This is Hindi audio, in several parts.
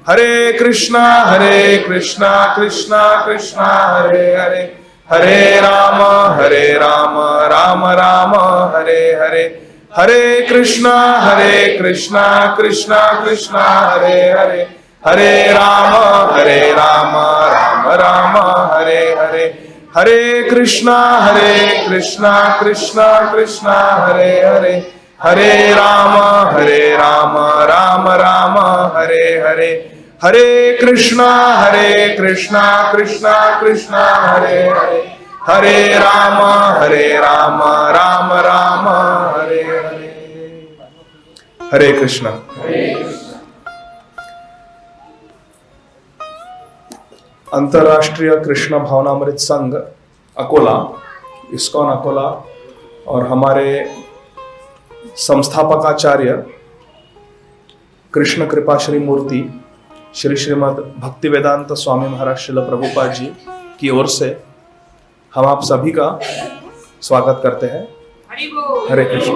हरे कृष्णा कृष्णा कृष्णा हरे हरे, हरे राम राम राम हरे हरे, हरे कृष्णा कृष्णा कृष्णा हरे हरे, हरे राम राम राम हरे हरे, हरे कृष्णा कृष्णा कृष्णा हरे हरे, हरे राम राम राम हरे हरे, हरे कृष्णा कृष्णा कृष्णा हरे हरे, हरे राम राम राम हरे हरे। हरे कृष्णा। अंतर्राष्ट्रीय कृष्ण भावनामृत संघ अकोला, इस्कॉन अकोला और हमारे संस्थापकाचार्य कृष्ण कृपा श्री मूर्ति श्री श्रीमद् भक्ति वेदांत स्वामी महाराज श्रील प्रभुपाद जी की ओर से हम आप सभी का स्वागत करते हैं। हरे कृष्ण।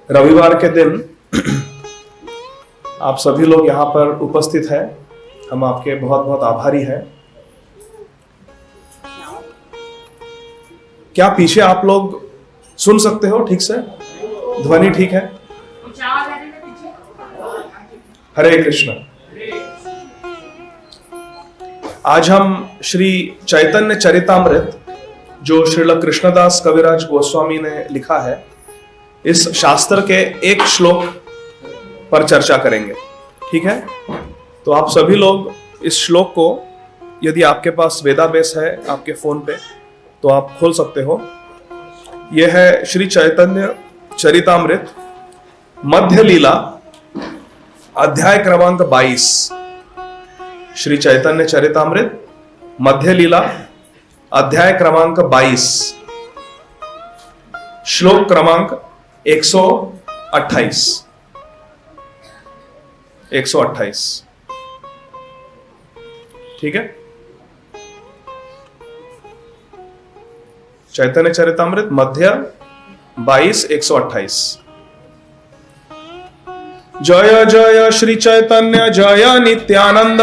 रविवार के दिन आप सभी लोग यहाँ पर उपस्थित हैं, हम आपके बहुत बहुत आभारी हैं। क्या पीछे आप लोग सुन सकते हो ठीक से? ध्वनि ठीक है? हरे कृष्ण। आज हम श्री चैतन्य चरितामृत जो श्रील कृष्णदास कविराज गोस्वामी ने लिखा है, इस शास्त्र के एक श्लोक पर चर्चा करेंगे। ठीक है? तो आप सभी लोग इस श्लोक को, यदि आपके पास वेदाबेस है आपके फोन पे, तो आप खोल सकते हो। यह है श्री चैतन्य चरितामृत मध्य लीला अध्याय क्रमांक 22। श्री चैतन्य चरितामृत मध्य लीला अध्याय क्रमांक 22, श्लोक क्रमांक 128। 128। ठीक है? चैतन्य चरितामृत मध्य 22, 128। जय जय श्री चैतन्य जय नित्यानंद,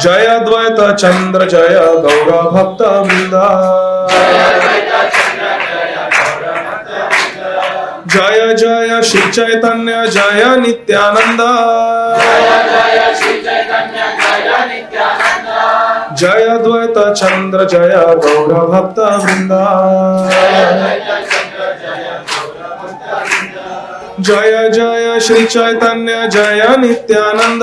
जय द्वैत चंद्र जय गौर भक्त वृंदा, जय जय श्री चैतन्य जय नित्यानंद, जय द्वैत चंद्र जय गौर भक्त वृंदा, जय जय श्री चैतन्य जय नित्यानंद,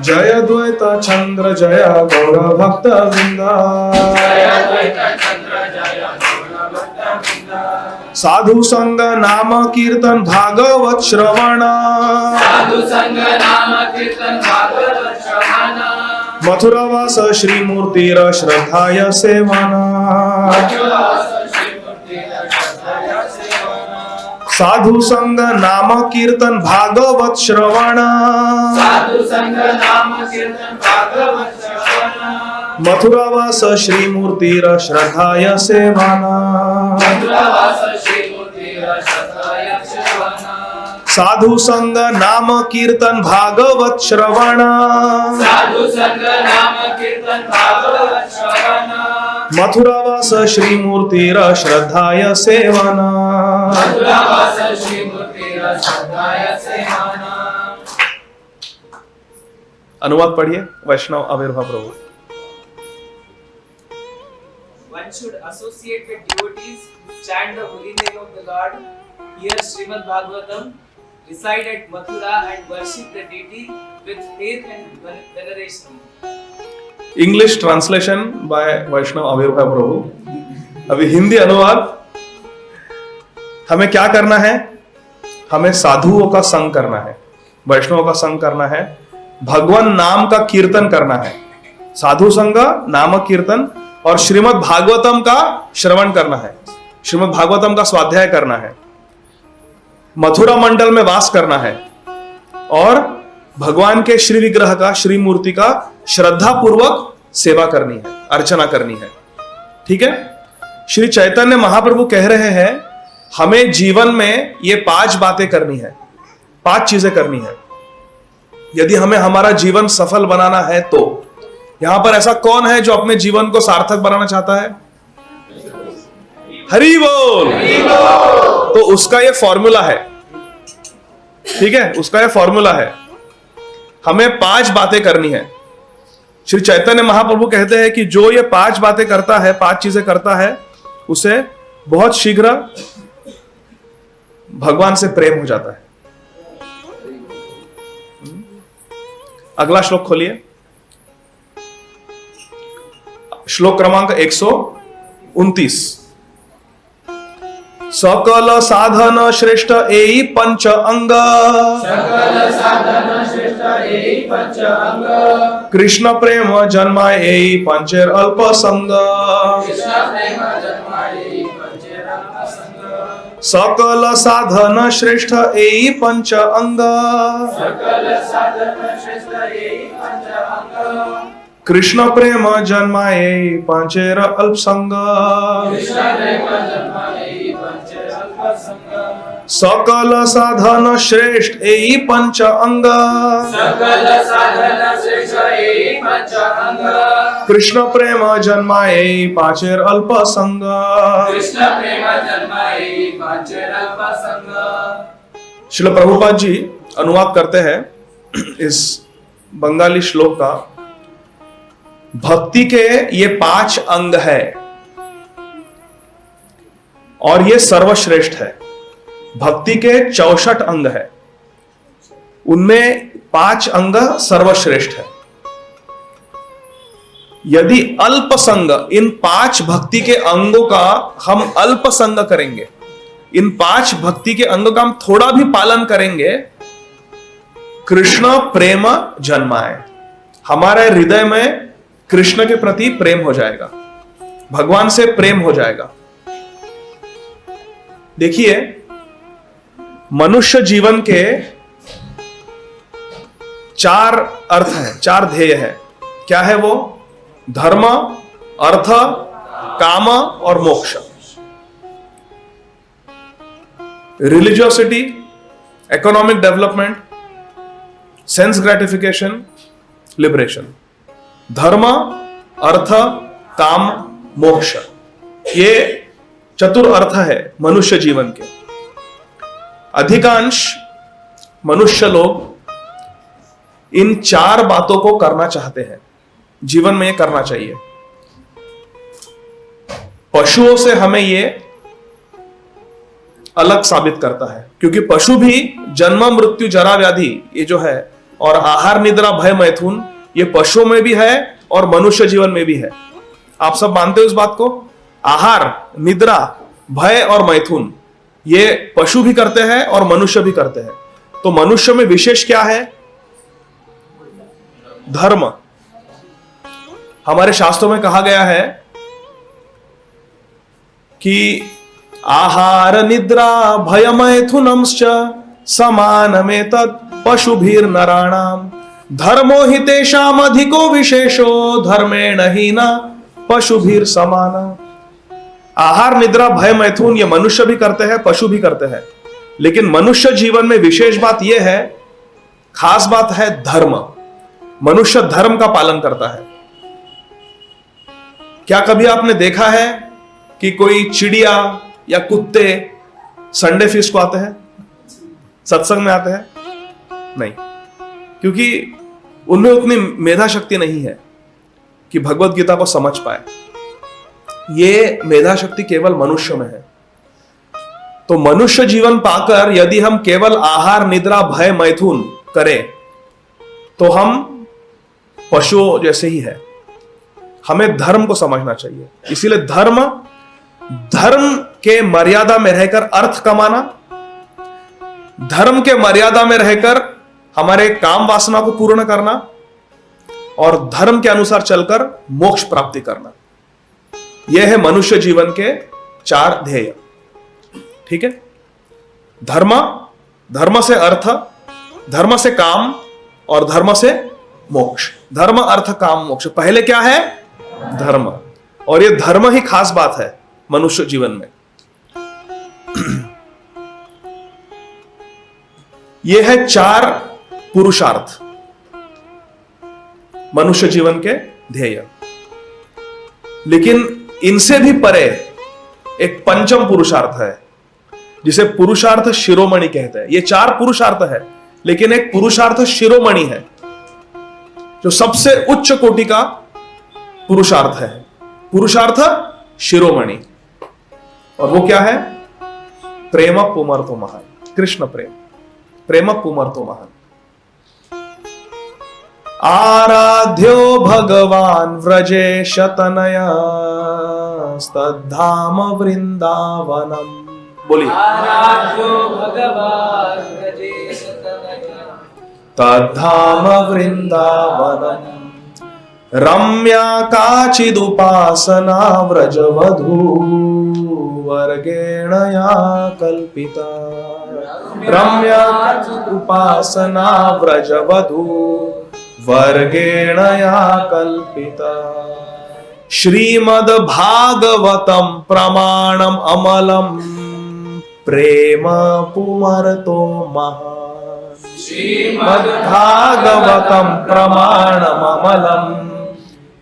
जय द्वैत चंद्र जय गौर भक्त वृंदा। साधु संग नाम कीर्तन भागवत श्रवण, मथुरावास श्री मूर्तिर श्रद्धाय सेवना, साधु संग नाम कीर्तन भागवत श्रवण, मथुरावास श्री मूर्तिर श्रद्धाय सेवना, साधु संग नाम कीर्तन भागवत श्रवण, मथुरावास श्री मूर्तिर श्रद्धाय सेवना। अनुवाद पढ़िए। वैष्णव आविर्भाव प्रभु। One should associate with devotees, chant the holy name of the Lord, hear Srimad Bhagavatam, reside at Mathura and worship the deity with faith and veneration. English translation by Vaishnav Avirbhav Prabhu. अभी हिंदी अनुवाद। हमें क्या करना है? हमें साधुओं का संग करना है, वैष्णवों का संग करना है, भगवान नाम का कीर्तन करना है, साधु संग नाम कीर्तन, और श्रीमद् भागवतम का श्रवण करना है, श्रीमद् भागवतम का स्वाध्याय करना है, मथुरा मंडल में वास करना है और भगवान के श्री विग्रह का, श्री मूर्ति का श्रद्धा पूर्वक सेवा करनी है, अर्चना करनी है। ठीक है? श्री चैतन्य महाप्रभु कह रहे हैं हमें जीवन में ये 5 बातें करनी है, 5 चीजें करनी है यदि हमें हमारा जीवन सफल बनाना है। तो यहां पर ऐसा कौन है जो अपने जीवन को सार्थक बनाना चाहता है? हरि बोल। तो उसका ये फॉर्मूला है, ठीक है, उसका ये फॉर्मूला है। हमें 5 बातें करनी है। श्री चैतन्य महाप्रभु कहते हैं कि जो ये 5 बातें करता है, 5 चीजें करता है, उसे बहुत शीघ्र भगवान से प्रेम हो जाता है। अगला श्लोक खोलिए, श्लोक क्रमांक 129। सकल साधन श्रेष्ठ एई पंच अंग, कृष्ण प्रेम जन्माय एई पंचेर अल्प संग। सकल साधन श्रेष्ठ एई पंच अंग, कृष्ण प्रेम जन्माय एई पंचेर अल्प संग। सकल साधन श्रेष्ठ एई पंच अंग, कृष्ण प्रेम जन्माय एई पांचेर अल्प संग। श्रील प्रभुपाद जी अनुवाद करते हैं इस बंगाली श्लोक का। भक्ति के ये 5 अंग है और ये सर्वश्रेष्ठ है। भक्ति के 64 अंग है, उनमें 5 अंग सर्वश्रेष्ठ है। यदि अल्प संग, इन 5 भक्ति के अंगों का हम अल्प संग करेंगे, इन 5 भक्ति के अंगों का हम थोड़ा भी पालन करेंगे, कृष्ण प्रेम जन्माए, हमारे हृदय में कृष्ण के प्रति प्रेम हो जाएगा, भगवान से प्रेम हो जाएगा। देखिए, मनुष्य जीवन के 4 अर्थ हैं, 4 ध्येय है। क्या है वो? धर्म, अर्थ, काम और मोक्ष। Religiosity, economic development, sense gratification, liberation. धर्म, अर्थ, काम, मोक्ष, ये चतुर अर्थ है मनुष्य जीवन के। अधिकांश मनुष्य लोग इन 4 बातों को करना चाहते हैं, जीवन में ये करना चाहिए। पशुओं से हमें ये अलग साबित करता है, क्योंकि पशु भी जन्म मृत्यु जरा व्याधि ये जो है, और आहार निद्रा भय मैथुन, ये पशुओं में भी है और मनुष्य जीवन में भी है। आप सब मानते हो इस बात को? आहार, निद्रा, भय और मैथुन ये पशु भी करते हैं और मनुष्य भी करते हैं। तो मनुष्य में विशेष क्या है? धर्म। हमारे शास्त्रों में कहा गया है कि आहार निद्रा भय मैथुनंश्च समानमेतत् पशुभिर नराणाम धर्मो हि तेषाम अधिको विशेषो धर्मेण हि न पशुभिर समाना। आहार निद्रा भय मैथुन ये मनुष्य भी करते हैं, पशु भी करते हैं, लेकिन मनुष्य जीवन में विशेष बात यह है, खास बात है धर्म। मनुष्य धर्म का पालन करता है। क्या कभी आपने देखा है कि कोई चिड़िया या कुत्ते संडे फीस्ट को आते हैं, सत्संग में आते हैं? नहीं, क्योंकि उनमें उतनी मेधा शक्ति नहीं है कि भगवत गीता को समझ पाए। ये मेधा शक्ति केवल मनुष्य में है। तो मनुष्य जीवन पाकर यदि हम केवल आहार निद्रा भय मैथुन करें तो हम पशुओं जैसे ही है। हमें धर्म को समझना चाहिए। इसीलिए धर्म के मर्यादा में रहकर अर्थ कमाना, धर्म के मर्यादा में रहकर हमारे काम वासना को पूर्ण करना और धर्म के अनुसार चलकर मोक्ष प्राप्ति करना, यह है मनुष्य जीवन के 4 ध्येय। ठीक है? धर्म से अर्थ, धर्म से काम और धर्म से मोक्ष। धर्म, अर्थ, काम, मोक्ष। पहले क्या है? धर्म। और यह धर्म ही खास बात है। मनुष्य जीवन में। ये है 4 पुरुषार्थ मनुष्य जीवन के ध्येय। लेकिन इनसे भी परे एक पंचम पुरुषार्थ है जिसे पुरुषार्थ शिरोमणि कहते हैं। ये 4 पुरुषार्थ है, लेकिन एक पुरुषार्थ शिरोमणि है जो सबसे उच्च कोटि का पुरुषार्थ है, पुरुषार्थ शिरोमणि। और वो क्या है? प्रेम पुमर्तो महान, कृष्ण प्रेम, प्रेम पुमर्तो महान। आराध्यो भगवान व्रजेश तनया तद्धाम वृंदावनम। बोलिए। आराध्यो भगवान व्रजेश तनया तद्धाम वृंदावनम। रम्या काचिदुपासना व्रजवधू वर्गेण या कल्पिता। रम्या काचिदुपासना व्रजवधू वर्गेण या कल्पिता। श्रीमद् भागवतम प्रमाणम अमलम प्रेम पुमर्तो महान। श्रीमद् भागवतम प्रमाणम अमलम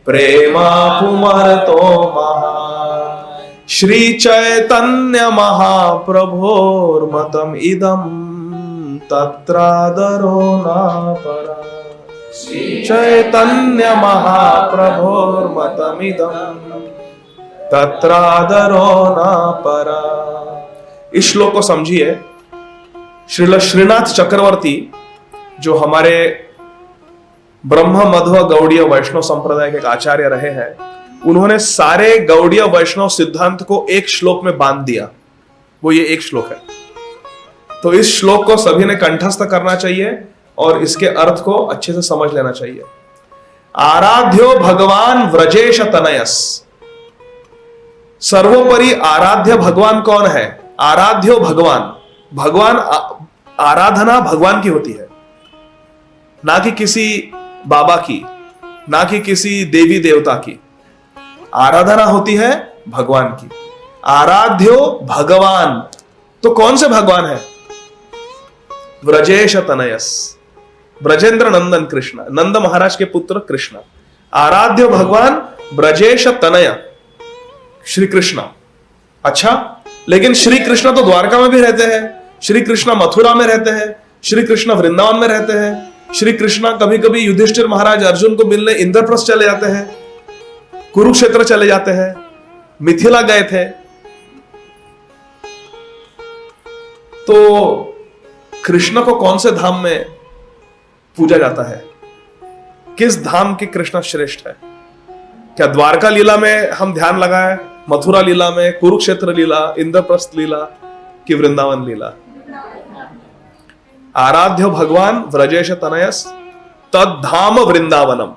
प्रेम पुमर्तो महान। श्री चैतन्य महाप्रभोर्मतम इदम तत्रादरो न परा। चैतन्य महाप्रभोर्मतमिदं तत्रादरो न परा। इस श्लोक को समझिए। श्रील श्रीनाथ चक्रवर्ती जो हमारे ब्रह्म मध्व गौड़ीय वैष्णव संप्रदाय के एक आचार्य रहे हैं, उन्होंने सारे गौड़ीय वैष्णव सिद्धांत को एक श्लोक में बांध दिया। वो ये एक श्लोक है। तो इस श्लोक को सभी ने कंठस्थ करना चाहिए और इसके अर्थ को अच्छे से समझ लेना चाहिए। आराध्यो भगवान व्रजेश तनयस। सर्वोपरि आराध्य भगवान कौन है? आराध्यो भगवान। भगवान, आराधना भगवान की होती है, ना कि किसी बाबा की, ना कि किसी देवी देवता की। आराधना होती है भगवान की। आराध्यो भगवान, तो कौन से भगवान है? व्रजेश तनयस, ब्रजेंद्र नंदन कृष्ण, नंद महाराज के पुत्र कृष्ण। आराध्य भगवान ब्रजेश तनय श्री कृष्ण। अच्छा, लेकिन श्री कृष्ण तो द्वारका में भी रहते हैं, श्री कृष्ण मथुरा में रहते हैं, श्री कृष्ण वृंदावन में रहते हैं। श्री कृष्ण कभी कभी युधिष्ठिर महाराज अर्जुन को मिलने इंद्रप्रस्थ चले जाते हैं, कुरुक्षेत्र चले जाते हैं, मिथिला गए थे। तो कृष्ण को कौन से धाम में पूजा जाता है? किस धाम के कृष्ण श्रेष्ठ है? क्या द्वारका लीला में हम ध्यान लगाए, मथुरा लीला में, कुरुक्षेत्र लीला, इंद्रप्रस्थ लीला, कि वृंदावन लीला? आराध्य भगवान व्रजेश तनयस तद्धाम वृंदावनम।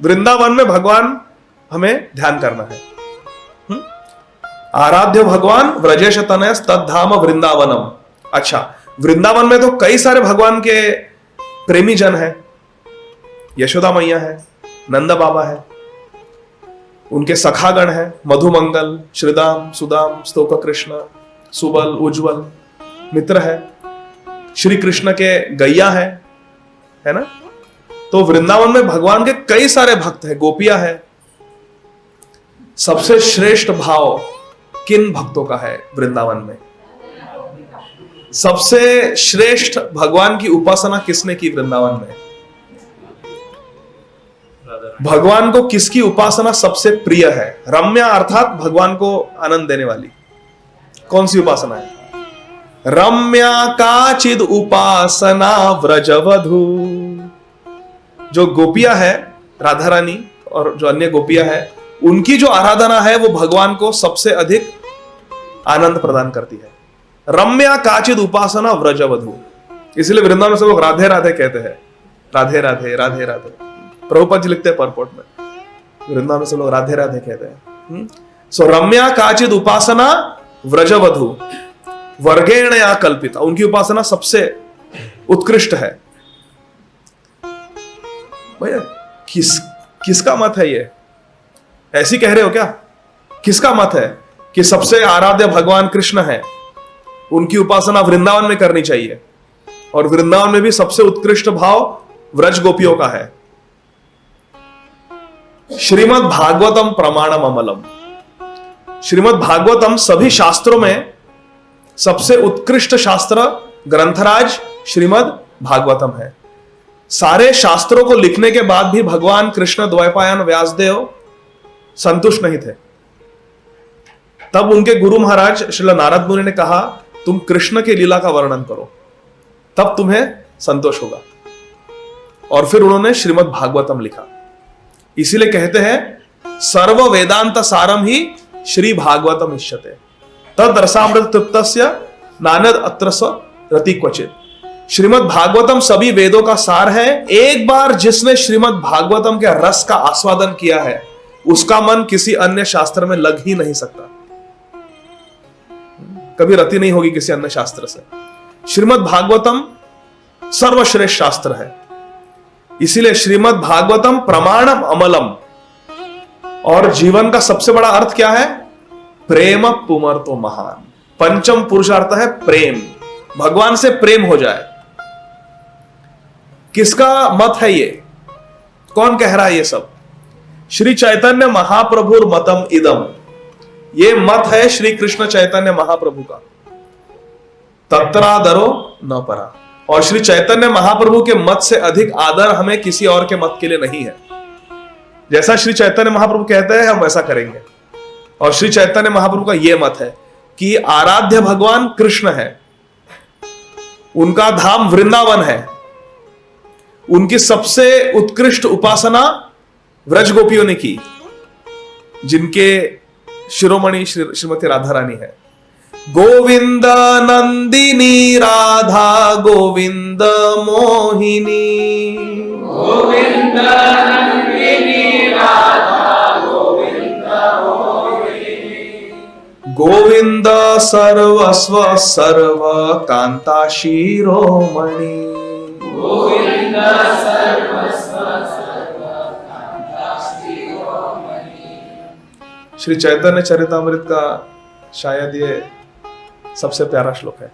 वृंदावन में भगवान हमें ध्यान करना है। आराध्य भगवान व्रजेश तनयस तद्धाम वृंदावनम। अच्छा, वृंदावन में तो कई सारे भगवान के प्रेमी जन है। यशोदा मैया है, नंद बाबा है, उनके सखागण है, मधुमंगल, श्रीदाम, सुदाम, स्तोक कृष्ण, सुबल, उज्जवल मित्र है, श्री कृष्ण के गैया है ना। तो वृंदावन में भगवान के कई सारे भक्त हैं, गोपियां है। सबसे श्रेष्ठ भाव किन भक्तों का है वृंदावन में? सबसे श्रेष्ठ भगवान की उपासना किसने की वृंदावन में? भगवान को किसकी उपासना सबसे प्रिय है? रम्या अर्थात भगवान को आनंद देने वाली कौन सी उपासना है? रम्या काचिद उपासना व्रजवधू। जो गोपियां है, राधा रानी और जो अन्य गोपियां है, उनकी जो आराधना है वो भगवान को सबसे अधिक आनंद प्रदान करती है। रम्या काचिद उपासना व्रजवधू। इसलिए वृंदावन में सब लोग राधे राधे कहते हैं। राधे राधे राधे राधे। प्रभुपाद जी लिखते हैं परपोर्ट में, वृंदावन में सब लोग राधे राधे कहते हैं। सो रम्या काचिद उपासना व्रजवधू वर्गेण या कल्पिता। उनकी उपासना सबसे उत्कृष्ट है। भैया किसका मत है ये? ऐसी कह रहे हो क्या? किसका मत है कि सबसे आराध्य भगवान कृष्ण है, उनकी उपासना वृंदावन में करनी चाहिए, और वृंदावन में भी सबसे उत्कृष्ट भाव व्रज गोपियों का है। श्रीमद् भागवतम प्रमाणम अमलम। श्रीमद् भागवतम सभी शास्त्रों में सबसे उत्कृष्ट शास्त्र ग्रंथराज श्रीमद् भागवतम है। सारे शास्त्रों को लिखने के बाद भी भगवान कृष्ण द्वैपायन व्यासदेव संतुष्ट नहीं थे। तब उनके गुरु महाराज श्रील नारद मुनि ने कहा, तुम कृष्ण की लीला का वर्णन करो, तब तुम्हें संतोष होगा। और फिर उन्होंने श्रीमद् भागवतम लिखा। इसीलिए कहते हैं सर्व वेदांत सारम ही श्री भागवतम इष्यते तद रसामृत तृप्तस्य नान्यद अत्र रति क्वचित। श्रीमद् भागवतम सभी वेदों का सार है। एक बार जिसने श्रीमद् भागवतम के रस का आस्वादन किया है, उसका मन किसी अन्य शास्त्र में लग ही नहीं सकता, कभी रति नहीं होगी किसी अन्य शास्त्र से। श्रीमद् भागवतम सर्वश्रेष्ठ शास्त्र है। इसीलिए श्रीमद् भागवतम प्रमाणम अमलम। और जीवन का सबसे बड़ा अर्थ क्या है? प्रेम पुमर्तो महान। पंचम पुरुषार्थ है प्रेम, भगवान से प्रेम हो जाए। किसका मत है ये? कौन कह रहा है ये सब? श्री चैतन्य महाप्रभुर मतम इदम। ये मत है श्री कृष्ण चैतन्य महाप्रभु का। तत्रादरो न परा। और श्री चैतन्य महाप्रभु के मत से अधिक आदर हमें किसी और के मत के लिए नहीं है। जैसा श्री चैतन्य महाप्रभु कहते हैं हम वैसा करेंगे। और श्री चैतन्य महाप्रभु का यह मत है कि आराध्य भगवान कृष्ण है, उनका धाम वृंदावन है, उनकी सबसे उत्कृष्ट उपासना व्रज गोपियों ने की, जिनके शिरोमणि श्रीमती राधा रानी है। गोविंद नंदिनी राधा गोविंद मोहिनी, गोविंद नंदिनी राधा गोविंद मोहिनी, गोविंद सर्वस्व सर्व कांता शिरोमणि, गोविंद सर्वस्व सर्व कांता शिरोमणि। श्री चैतन्य चरितामृत का शायद ये सबसे प्यारा श्लोक है।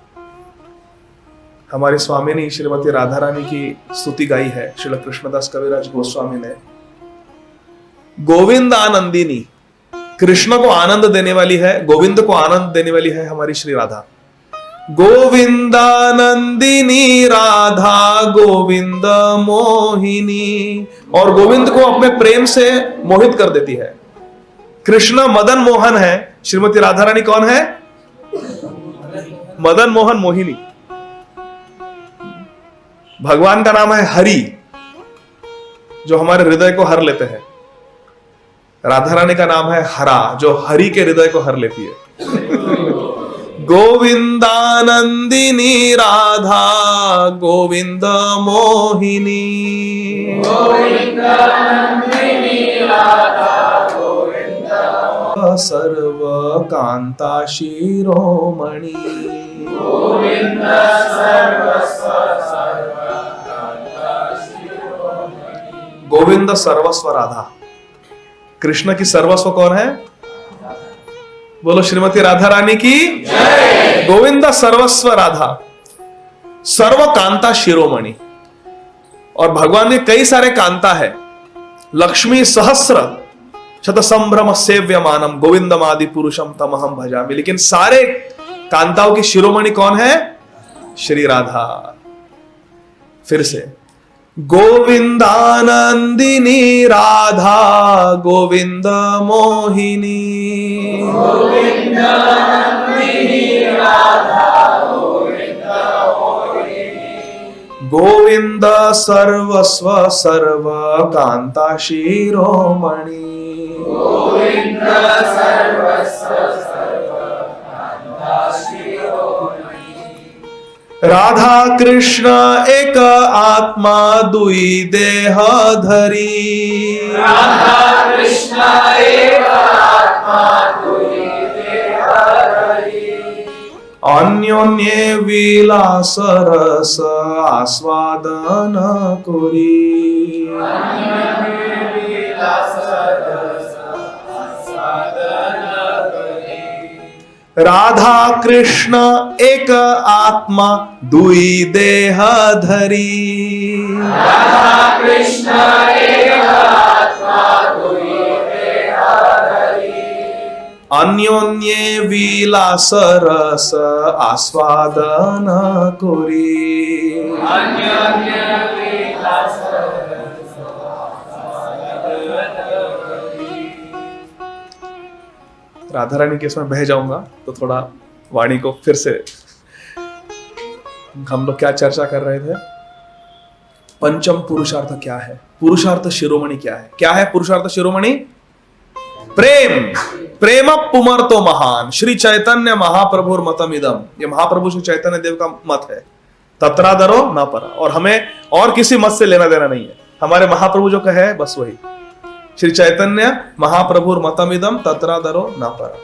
हमारी स्वामिनी श्रीमती राधा रानी की स्तुति गाई है श्रील कृष्णदास कविराज गोस्वामी ने। गोविंद आनंदिनी, कृष्ण को आनंद देने वाली है, गोविंद को आनंद देने वाली है हमारी श्री राधा। गोविंदानंदिनी राधा गोविंद मोहिनी। और गोविंद को अपने प्रेम से मोहित कर देती है। कृष्ण मदन मोहन है, श्रीमती राधा रानी कौन है? मदन मोहन मोहिनी। भगवान का नाम है हरि, जो हमारे हृदय को हर लेते हैं। राधा रानी का नाम है हरा, जो हरि के हृदय को हर लेती है। गोविंदानंदिनी राधा गोविंद मोहिनी, गोविंदानंदिनी राधा गोविंद सर्व कांता शिरोमणि, गोविंद सर्वस्व सर्व कांता शिरोमणि। गोविंद सर्वस्व राधा। कृष्ण की सर्वस्व कौन है? बोलो श्रीमती राधा रानी की जय। गोविंद सर्वस्व राधा, सर्व कांता शिरोमणि। और भगवान के कई सारे कांता है। लक्ष्मी सहस्र शत संभ्रम सेव्यमानम गोविंदमादि पुरुषम तमहम भजामि। लेकिन सारे कांताओं की शिरोमणि कौन है? श्री राधा। फिर से गोविंदानंदिनी राधा गोविंद मोहिनी, गोविंदानंदिनी राधा गोविंद मोहिनी, गोविंद सर्वस्व सर्व कांता शिरोमणि, गोविंद सर्वस्व सर्व कांता शिरोमणि। राधा कृष्ण एक आत्मा दुई देह धरी, राधा कृष्ण एक आत्मा दुई देह धरी, अन्योन्ये विलास रस आस्वादन करी, अन्योन्ये विलास रस आस्वादन करी। राधा कृष्ण एक आत्मा दुई देह धरी। राधा कृष्ण एक आत्मा दुई देह धरी। अन्योन्ये विलास रस आस्वादन कोरी। अन्योन्य विलास राधा रानी के इसमें बह जाऊंगा तो थोड़ा वाणी को फिर से, हम लोग क्या चर्चा कर रहे थे? पंचम पुरुषार्थ क्या है? पुरुषार्थ शिरोमणि क्या है? क्या है पुरुषार्थ शिरोमणि? प्रेम। प्रेम पुमर्तो महान, श्री चैतन्य महाप्रभुर मतमिदम। ये महाप्रभु श्री चैतन्य देव का मत है। तत्रादरो न परा, और हमें और किसी मत से लेना देना नहीं है। हमारे महाप्रभु जो कहे बस वही, श्री चैतन्य महाप्रभुर मतमिदम तत्रादरो न परा।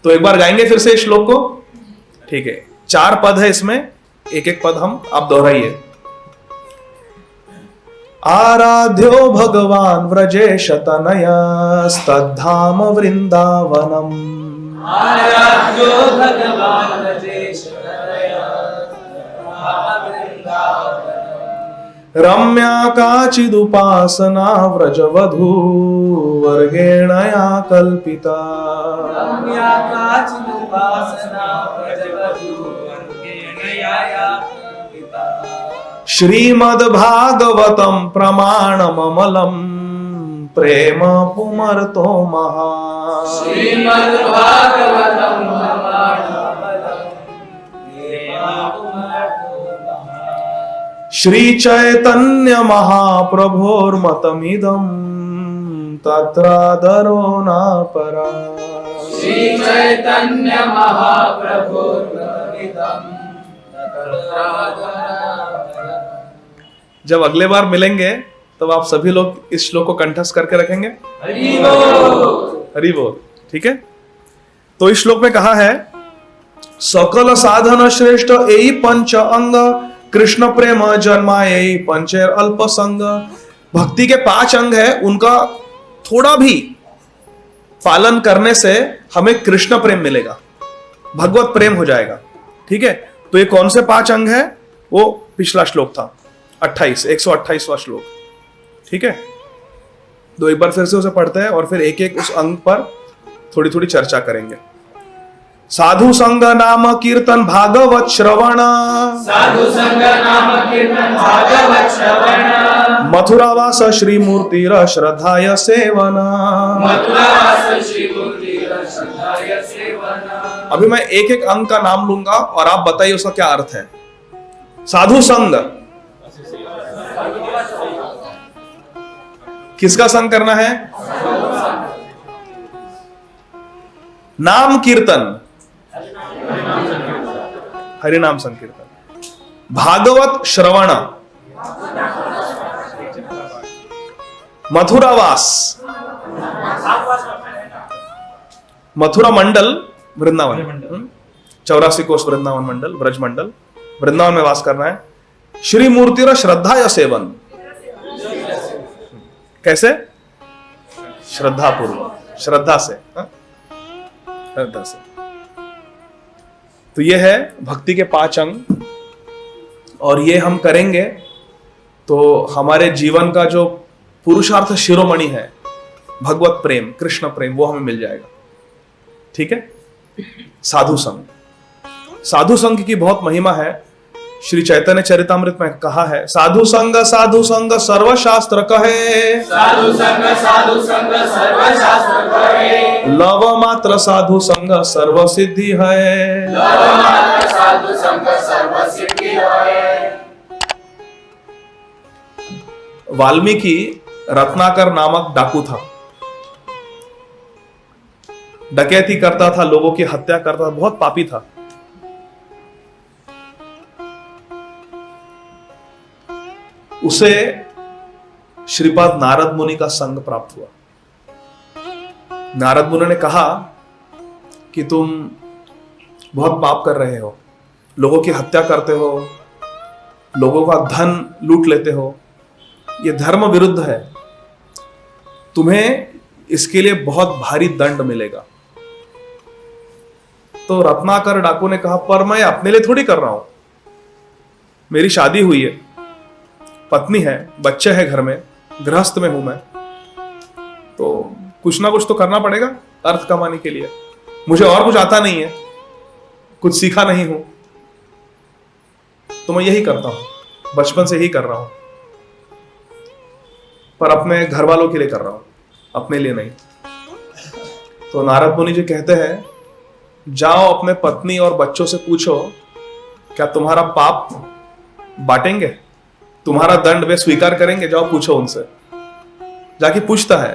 तो एक बार गाएंगे फिर से इस श्लोक को, ठीक है? 4 पद है इसमें, एक एक पद हम आप दोहराइए। आराध्यो भगवान व्रजेश तनयस्तद्धाम वृंदावनम। आराध्यो भगवान व्रजेश तनयस्तद्धाम वृंदावनम। रम्या काचिदुपासना व्रजवधू वर्गेणया कल्पिता। रम्या काचिदुपासना व्रजवधू वर्गेणया कल्पिता। श्रीमद्भागवतम प्रमाणममलम प्रेम पुमर्तो महान। श्रीमद्भागवतम प्रमाणममलम प्रेम पुमर्तो महान। श्री चैतन्य महाप्रभोर्मतमिदं तत्रादरो न परा। श्री चैतन्य महाप्रभुर्मतमिदं तत्रादरो न परा। जब अगले बार मिलेंगे तब आप सभी लोग इस श्लोक को कंठस्थ करके रखेंगे। हरि बोल। हरि बोल, ठीक है? तो इस श्लोक में कहा है, सकल साधन श्रेष्ठ यही पंच अंग, कृष्ण प्रेम जन्मा यही पंचेर अल्प संग। भक्ति के 5 अंग है, उनका थोड़ा भी पालन करने से हमें कृष्ण प्रेम मिलेगा, भगवत प्रेम हो जाएगा, ठीक है? तो ये कौन से 5 अंग है? वो पिछला श्लोक था 128वां श्लोक, ठीक है? तो एक बार फिर से उसे पढ़ते हैं और फिर एक एक उस अंग पर थोड़ी थोड़ी चर्चा करेंगे। साधु संग नाम कीर्तन भागवत श्रवण। साधु संग नाम कीर्तन भागवत श्रवण। मथुरावास श्री मूर्तिर श्रद्धाय सेवन। मथुरावास श्री मूर्तिर श्रद्धाय सेवन। अभी मैं एक एक अंग का नाम लूंगा और आप बताइए उसका क्या अर्थ है। साधु संग, किसका संग करना है? नाम कीर्तन, हरि नाम संकीर्तन। भागवत श्रवण, मथुरावास, मथुरा मंडल वृंदावन, 84 कोष वृंदावन मंडल, ब्रज मंडल, वृंदावन में वास करना है। श्री मूर्तिर श्रद्धा या सेवन, कैसे? श्रद्धा पूर्वक, श्रद्धा से, श्रद्धा से। तो ये है भक्ति के 5 अंग, और ये हम करेंगे तो हमारे जीवन का जो पुरुषार्थ शिरोमणि है, भगवत प्रेम, कृष्ण प्रेम, वो हमें मिल जाएगा, ठीक है? साधु संग, साधु संग की बहुत महिमा है। श्री चैतन्य चरितामृत में कहा है, साधु संग सर्वशास्त्र कहे। साधु संग सर्वशास्त्र कहे। लव मात्र साधु संग सर्व सिद्धि है। लव मात्र साधु संग सर्व सिद्धि है। वाल्मीकि रत्नाकर नामक डाकू था, डकैती करता था, लोगों की हत्या करता था, बहुत पापी था। उसे श्रीपाद नारद मुनि का संग प्राप्त हुआ। नारद मुनि ने कहा कि तुम बहुत पाप कर रहे हो, लोगों की हत्या करते हो, लोगों का धन लूट लेते हो, यह धर्म विरुद्ध है, तुम्हें इसके लिए बहुत भारी दंड मिलेगा। तो तो रत्नाकर डाकू ने कहा, पर मैं अपने लिए थोड़ी कर रहा हूं, मेरी शादी हुई है, पत्नी है, बच्चे हैं घर में, गृहस्थ में हूं मैं, तो कुछ ना कुछ तो करना पड़ेगा अर्थ कमाने के लिए। मुझे और कुछ आता नहीं है, कुछ सीखा नहीं हूं, तो मैं यही करता हूं, बचपन से ही कर रहा हूं, पर अपने घर वालों के लिए कर रहा हूं, अपने लिए नहीं। तो नारद मुनि जी कहते हैं, जाओ अपने पत्नी और बच्चों से पूछो, क्या तुम्हारा पाप बांटेंगे, तुम्हारा दंड वे स्वीकार करेंगे? जाओ पूछो उनसे। जाके पूछता है,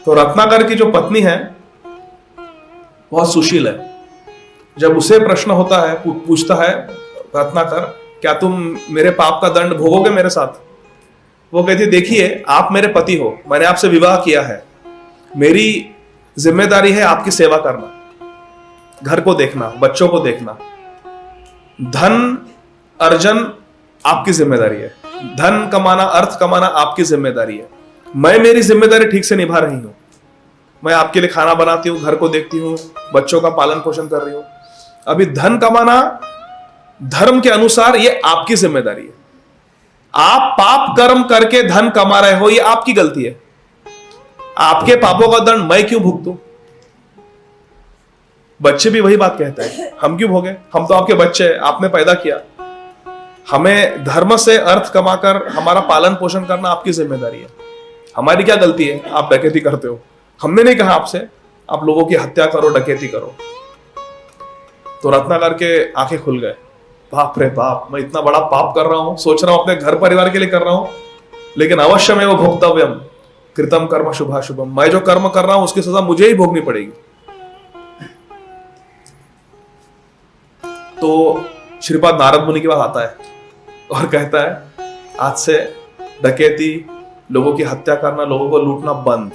तो रत्नाकर की जो पत्नी है बहुत सुशील है। जब उसे प्रश्न होता है, पूछता है रत्नाकर, क्या तुम मेरे पाप का दंड भोगोगे मेरे साथ? वो कहती है, देखिए आप मेरे पति हो, मैंने आपसे विवाह किया है, मेरी जिम्मेदारी है आपकी सेवा करना, घर को देखना, बच्चों को देखना, धन अर्जन आपकी जिम्मेदारी है, धन कमाना, अर्थ कमाना आपकी जिम्मेदारी है। मैं मेरी जिम्मेदारी ठीक से निभा रही हूं, मैं आपके लिए खाना बनाती हूं, घर को देखती हूं, बच्चों का पालन पोषण कर रही हूं। अभी धन कमाना धर्म के अनुसार ये आपकी जिम्मेदारी है। आप पाप कर्म करके धन कमा रहे हो, ये आपकी गलती है। आपके पापों का दंड मैं क्यों भुगतूं? बच्चे भी वही बात कहते हैं, हम क्यों भोगे, हम तो आपके बच्चे हैं, आपने पैदा किया, हमें धर्म से अर्थ कमाकर हमारा पालन पोषण करना आपकी जिम्मेदारी है, हमारी क्या गलती है आप डकैती करते हो? हमने नहीं कहा आपसे आप लोगों की हत्या करो, डकैती करो। तो रत्नाकर के आंखें खुल गए, बाप रे बाप, मैं इतना बड़ा पाप कर रहा हूं, सोच रहा हूं अपने घर परिवार के लिए कर रहा हूं, लेकिन अवश्य में वो भोक्तव्यम कृतम कर्म शुभाशुभम, मैं जो कर्म कर रहा हूं उसकी सजा मुझे ही भोगनी पड़ेगी। तो श्रीपाद नारद मुनि के पास आता है और कहता है, आज से डकैती, लोगों की हत्या करना, लोगों को लूटना बंद,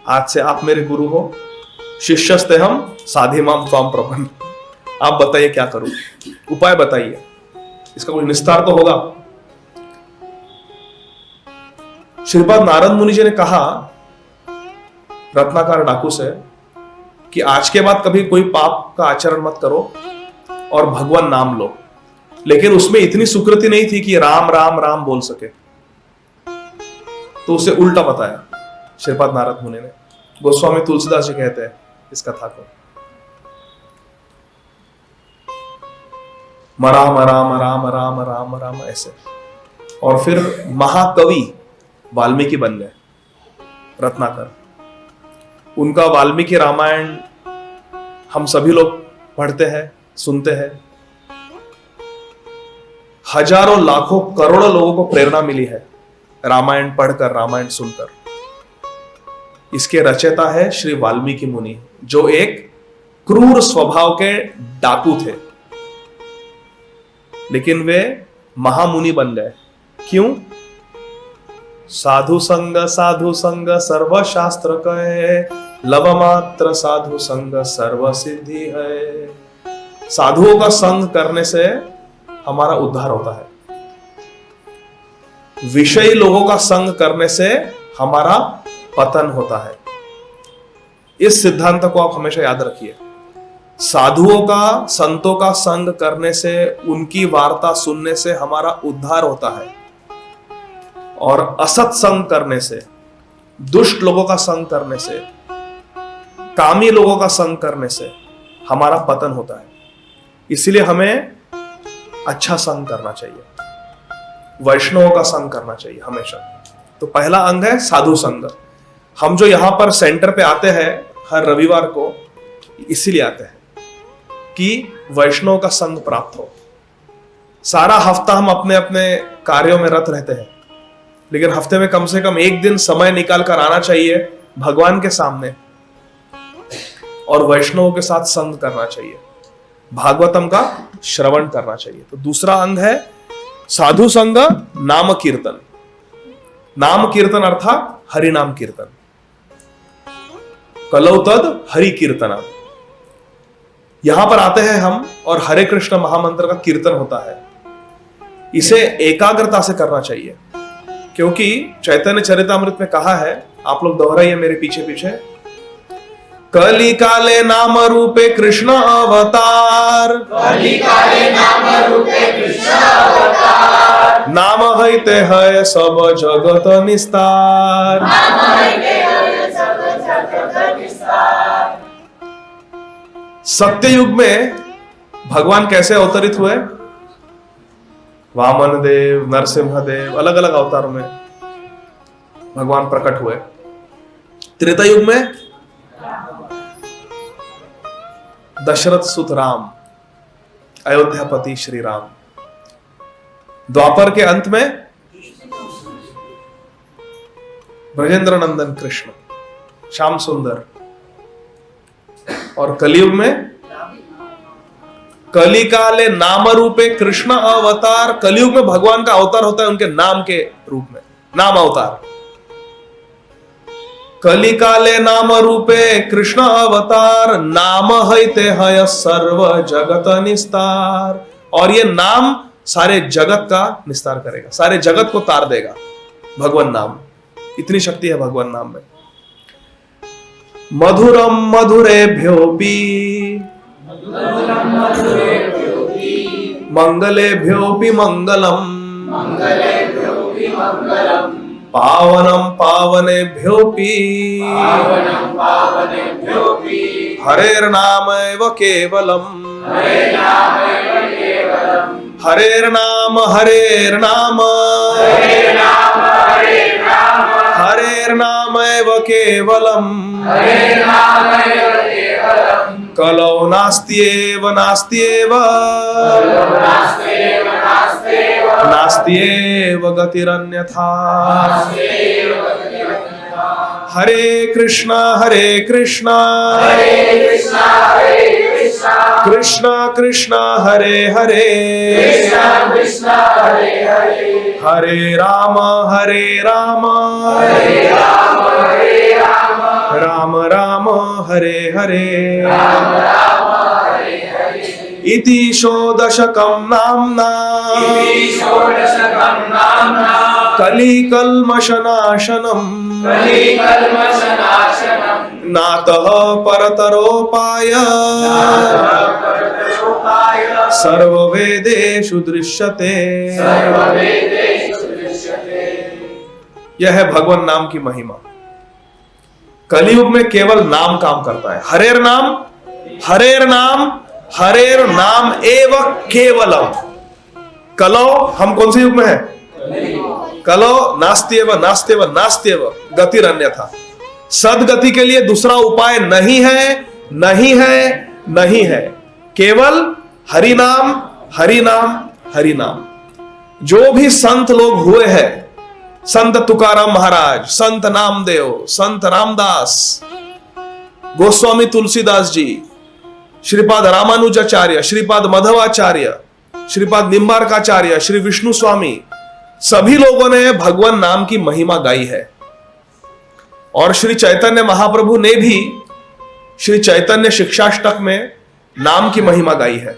आज से आप मेरे गुरु हो, शिष्यस्ते हम साधिमाम त्वाम प्रपन्न। आप बताइए क्या करूं, उपाय बताइए, इसका कोई निस्तार तो होगा। श्रीपाद नारद मुनि जी ने कहा रत्नाकर डाकू से कि आज के बाद कभी कोई पाप का आचरण मत करो और भगवान नाम लो, लेकिन उसमें इतनी सुकृति नहीं थी कि राम राम राम बोल सके। तो उसे उल्टा बताया श्रीपाद नारद मुनि ने। गोस्वामी तुलसीदास जी कहते हैं इस कथा को, राम राम राम राम राम राम ऐसे, और फिर महाकवि वाल्मीकि बन गए रत्नाकर। उनका वाल्मीकि रामायण हम सभी लोग पढ़ते हैं, सुनते हैं, हजारों लाखों करोड़ों लोगों को प्रेरणा मिली है रामायण पढ़कर, रामायण सुनकर। इसके रचयिता है श्री वाल्मीकि मुनि, जो एक क्रूर स्वभाव के डाकू थे, लेकिन वे महामुनि बन गए। क्यों? साधु संग सर्व शास्त्र कहे, लव मात्र साधु संग सर्व सिद्धि है। साधुओं का संग करने से हमारा उद्धार होता है, विषयी लोगों का संग करने से हमारा पतन होता है। इस सिद्धांत को आप हमेशा याद रखिए। साधुओं का, संतों का संग करने से, उनकी वार्ता सुनने से हमारा उद्धार होता है, और असत संग करने से, दुष्ट लोगों का संग करने से, कामी लोगों का संग करने से हमारा पतन होता है। इसलिए हमें अच्छा संग करना चाहिए, वैष्णवों का संग करना चाहिए हमेशा। तो पहला अंग है साधु संग। हम जो यहां पर सेंटर पे आते हैं हर रविवार को, इसीलिए आते हैं कि वैष्णव का संग प्राप्त हो। सारा हफ्ता हम अपने अपने कार्यों में रत रहते हैं, लेकिन हफ्ते में कम से कम एक दिन समय निकाल कर आना चाहिए भगवान के सामने और वैष्णवों के साथ संग करना चाहिए, भागवतम का श्रवण करना चाहिए। तो दूसरा अंग है साधु संग, नाम कीर्तन। नाम कीर्तन अर्थात हरि नाम कीर्तन। कलौ तद हरि कीर्तना। यहां पर आते हैं हम और हरे कृष्ण महामंत्र का कीर्तन होता है। इसे एकाग्रता से करना चाहिए, क्योंकि चैतन्य चरितामृत में कहा है, आप लोग दोहराइए मेरे पीछे पीछे, कली काले नाम रूपे कृष्ण अवतार, नाम हईते है सब जगत निस्तार। सत्य युग में भगवान कैसे अवतरित हुए? वामन देव, नरसिंह देव, अलग अलग अवतार में भगवान प्रकट हुए। त्रेता युग में दशरथ सुत राम, अयोध्यापति श्री राम। द्वापर के अंत में ब्रजेंद्र नंदन कृष्ण, श्याम सुंदर। और कलयुग में कली काले नाम रूपे कृष्ण अवतार। कलयुग में भगवान का अवतार होता है उनके नाम के रूप में, नाम अवतार। कली काले नाम रूपे कृष्ण अवतार, नाम हईते हय सर्व जगत निस्तार। और ये नाम सारे जगत का निस्तार करेगा, सारे जगत को तार देगा भगवान नाम। इतनी शक्ति है भगवान नाम में। मधुरम मधुरेभ्योऽपि मंगलेभ्योऽपि मंगलम, पावनम पावनेभ्योऽपि हरेर्नामैव केवलम, हरेर्नाम हरेर्नाम हरेर्नामैव केवलम, कलौ नास्त्येव नास्त्येव नास्त्येव गतिरन्यथा। हरे कृष्णा कृष्णा कृष्णा हरे हरे, हरे राम राम राम हरे हरे। इति षोडशकं नाम्ना कलिकल्मषनाशनम्, नातः परतरोपाय सर्ववेदेषु दृश्यते। यह है भगवान नाम की महिमा। कलयुग में केवल नाम काम करता है। हरेर नाम एव केवलम। कलो हम कौन से युग में है? कलो नास्त्येव नास्त्येव नास्त्येव गतिरन्यथा। सदगति के लिए दूसरा उपाय नहीं है, नहीं है, नहीं है। केवल हरि नाम हरि नाम हरि नाम। जो भी संत लोग हुए हैं, संत तुकाराम महाराज, संत नामदेव, संत रामदास, गोस्वामी तुलसीदास जी, श्रीपाद रामानुजाचार्य, श्रीपाद मधवाचार्य, श्रीपाद निम्बारकाचार्य, श्री विष्णु स्वामी, सभी लोगों ने भगवान नाम की महिमा गाई है। और श्री चैतन्य महाप्रभु ने भी श्री चैतन्य शिक्षाष्टक में नाम की महिमा गाई है।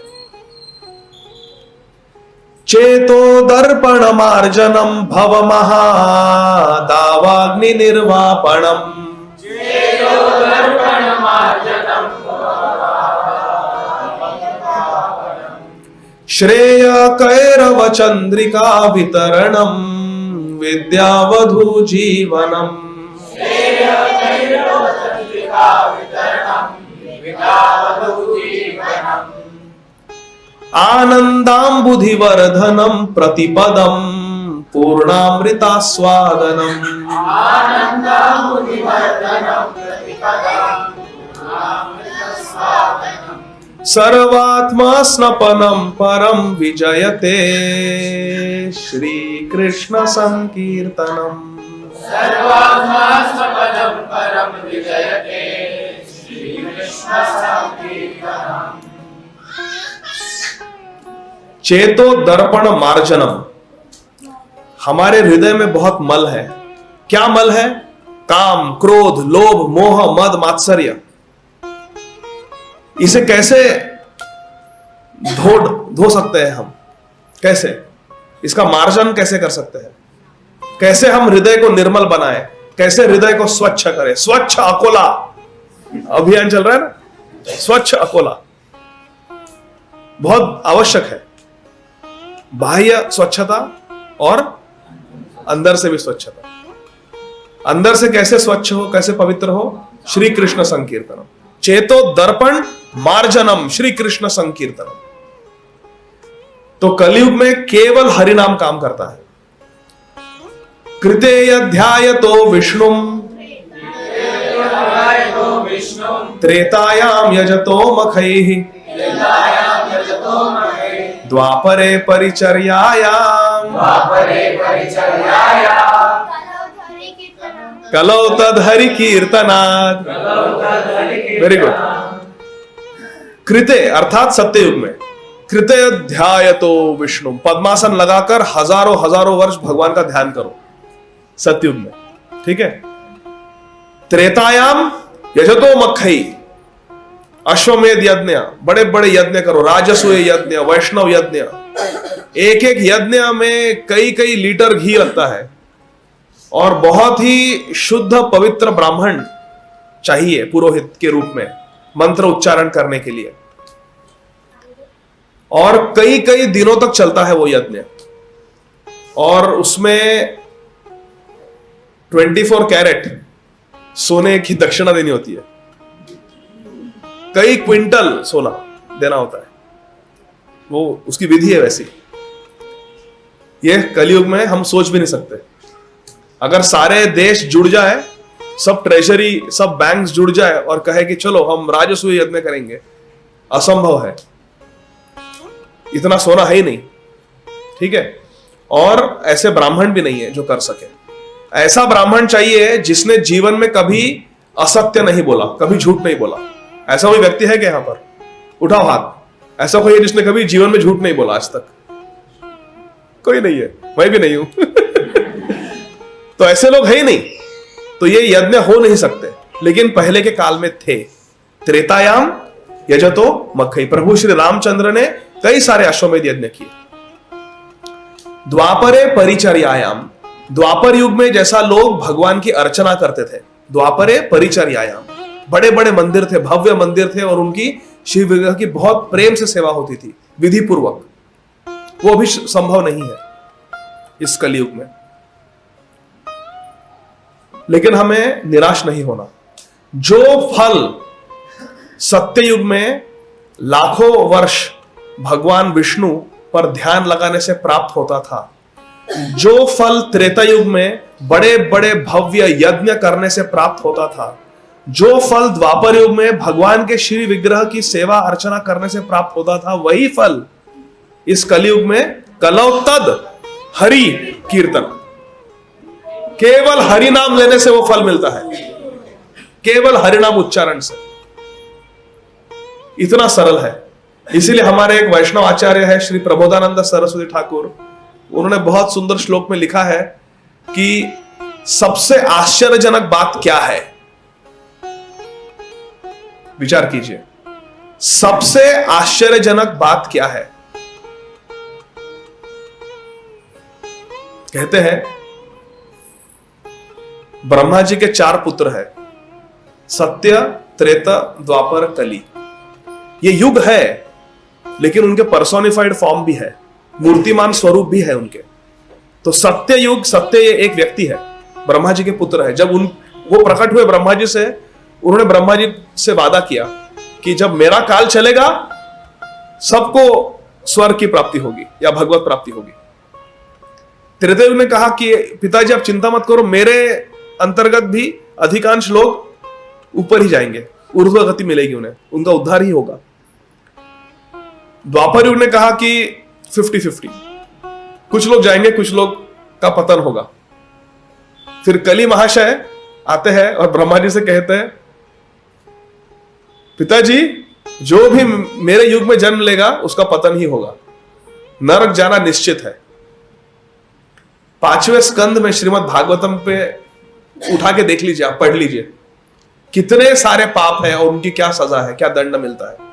चेतो दर्पण मार्जनम भव महादावाग्नि निर्वापणम, श्रेय कैरव चंद्रिका वितरणम विद्यावधू जीवनम, आनंदाम्बुधिवर्धनम प्रतिपदम पूर्णामृतास्वादनम, सर्वात्मा स्नपनम परम विजयते श्री कृष्ण संकीर्तनम, सर्वात्मा स्नपनम परम विजयते श्री कृष्ण संकीर्तनम। चेतो दर्पण मार्जनम। हमारे हृदय में बहुत मल है। क्या मल है? काम, क्रोध, लोभ, मोह, मद, मात्सर्य। इसे कैसे धो सकते हैं हम? कैसे इसका मार्जन कैसे कर सकते हैं? कैसे हम हृदय को निर्मल बनाएं? कैसे हृदय को स्वच्छ करें? स्वच्छ अकोला अभियान चल रहा है ना, स्वच्छ अकोला बहुत आवश्यक है। बाह्य स्वच्छता और अंदर से भी स्वच्छता। अंदर से कैसे स्वच्छ हो, कैसे पवित्र हो? श्री कृष्ण संकीर्तनम। चेतो दर्पण मार्जनम श्री कृष्ण संकीर्तनम। तो कलयुग में केवल हरिनाम काम करता है। कृते ध्यायतो विष्णुम त्रेतायाम यजतो मखैः द्वापरे परिचर्यायाम कलौ तद्हरि कीर्तनात्। Very good. कृते अर्थात सत्ययुग में, कृते ध्यायतो विष्णु, पद्मासन लगाकर हजारों हजारों वर्ष भगवान का ध्यान करो सत्ययुग में, ठीक है। त्रेतायाम यजतो मखई, अश्वमेध यज्ञ, बड़े बड़े यज्ञ करो, राजसूय यज्ञ, वैष्णव यज्ञ। एक एक यज्ञ में कई कई लीटर घी लगता है और बहुत ही शुद्ध पवित्र ब्राह्मण चाहिए पुरोहित के रूप में मंत्र उच्चारण करने के लिए। और कई कई दिनों तक चलता है वो यज्ञ, और उसमें 24 कैरेट सोने की दक्षिणा देनी होती है। कई क्विंटल सोना देना होता है, वो उसकी विधि है वैसी। ये कलयुग में हम सोच भी नहीं सकते। अगर सारे देश जुड़ जाए, सब ट्रेजरी, सब बैंक्स जुड़ जाए और कहे कि चलो हम राजसूय यज्ञ करेंगे, असंभव है। इतना सोना है ही नहीं, ठीक है। और ऐसे ब्राह्मण भी नहीं है जो कर सके। ऐसा ब्राह्मण चाहिए जिसने जीवन में कभी असत्य नहीं बोला, कभी झूठ नहीं बोला। ऐसा कोई व्यक्ति है क्या यहां पर? उठाओ हाथ। ऐसा कोई है जिसने कभी जीवन में झूठ नहीं बोला आज तक? कोई नहीं है, मैं भी नहीं हूं। तो ऐसे लोग है ही नहीं, तो ये यज्ञ हो नहीं सकते। लेकिन पहले के काल में थे। त्रेतायाम यजतो मखई, प्रभु श्री रामचंद्र ने कई सारे अश्वमेध यज्ञ किए। द्वापरे परिचर्यायाम, द्वापर युग में जैसा लोग भगवान की अर्चना करते थे, द्वापरे परिचर्यायाम, बड़े बड़े मंदिर थे, भव्य मंदिर थे, और उनकी शिव विग्रह की बहुत प्रेम से सेवा होती थी, विधि पूर्वक। वो भी संभव नहीं है इस कलयुग में। लेकिन हमें निराश नहीं होना। जो फल सत्ययुग में लाखों वर्ष भगवान विष्णु पर ध्यान लगाने से प्राप्त होता था, जो फल त्रेता युग में बड़े बड़े भव्य यज्ञ करने से प्राप्त होता था, जो फल द्वापर युग में भगवान के श्री विग्रह की सेवा अर्चना करने से प्राप्त होता था, वही फल इस कलयुग में कलौ तद हरि कीर्तन, केवल हरि नाम लेने से वो फल मिलता है, केवल हरि नाम उच्चारण से। इतना सरल है। इसीलिए हमारे एक वैष्णव आचार्य है श्री प्रबोधानंद सरस्वती ठाकुर, उन्होंने बहुत सुंदर श्लोक में लिखा है कि सबसे आश्चर्यजनक बात क्या है। विचार कीजिए, सबसे आश्चर्यजनक बात क्या है। कहते हैं ब्रह्मा जी के 4 पुत्र है, सत्य, त्रेता, द्वापर, कली। ये युग है, लेकिन उनके पर्सोनिफाइड फॉर्म भी है, मूर्तिमान स्वरूप भी है उनके। तो सत्य युग, सत्य ये एक व्यक्ति है, ब्रह्मा जी के पुत्र है। जब वो प्रकट हुए ब्रह्मा जी से, उन्होंने ब्रह्मा जी से वादा किया कि जब मेरा काल चलेगा सबको स्वर्ग की प्राप्ति होगी या भगवत प्राप्ति होगी। त्रेतायुग ने कहा कि पिताजी आप चिंता मत करो, मेरे अंतर्गत भी अधिकांश लोग ऊपर ही जाएंगे, ऊर्ध्व गति मिलेगी उन्हें, उनका उद्धार ही होगा। द्वापर युग ने कहा कि 50-50, कुछ लोग जाएंगे, कुछ लोग का पतन होगा। फिर कली महाशय आते हैं और ब्रह्मा जी से कहते हैं, पिताजी जो भी मेरे युग में जन्म लेगा उसका पतन ही होगा, नरक जाना निश्चित है। 5वें स्कंद में श्रीमद् भागवतम पे उठा के देख लीजिए, आप पढ़ लीजिए, कितने सारे पाप है और उनकी क्या सजा है, क्या दंड मिलता है।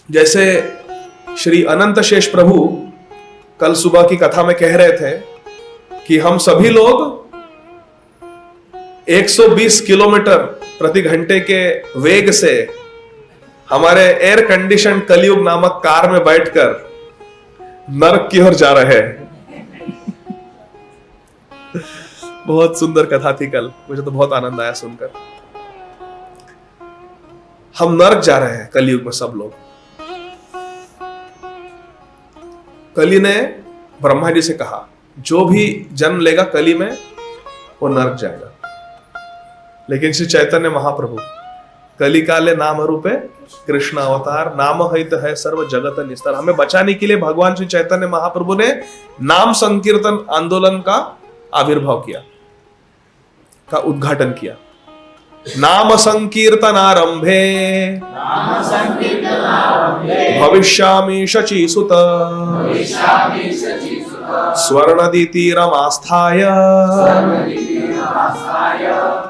जैसे श्री अनंत शेष प्रभु कल सुबह की कथा में कह रहे थे कि हम सभी लोग 120 किलोमीटर प्रति घंटे के वेग से हमारे एयर कंडीशन कलयुग नामक कार में बैठकर नरक की ओर जा रहे हैं। बहुत सुंदर कथा थी कल, मुझे तो बहुत आनंद आया सुनकर। हम नरक जा रहे हैं कलयुग में सब लोग। कली ने ब्रह्मा जी से कहा जो भी जन्म लेगा कली में वो नरक जाएगा, लेकिन श्री चैतन्य महाप्रभु कली काले नाम रूपे कृष्ण अवतार, नाम हित है सर्व जगत निस्तार। हमें बचाने के लिए भगवान श्री चैतन्य महाप्रभु ने नाम संकीर्तन आंदोलन का आविर्भाव किया, का उद्घाटन किया। नाम संकीर्तनारंभे भविष्यामि शचीसुत स्वर्णदितीरमास्थाय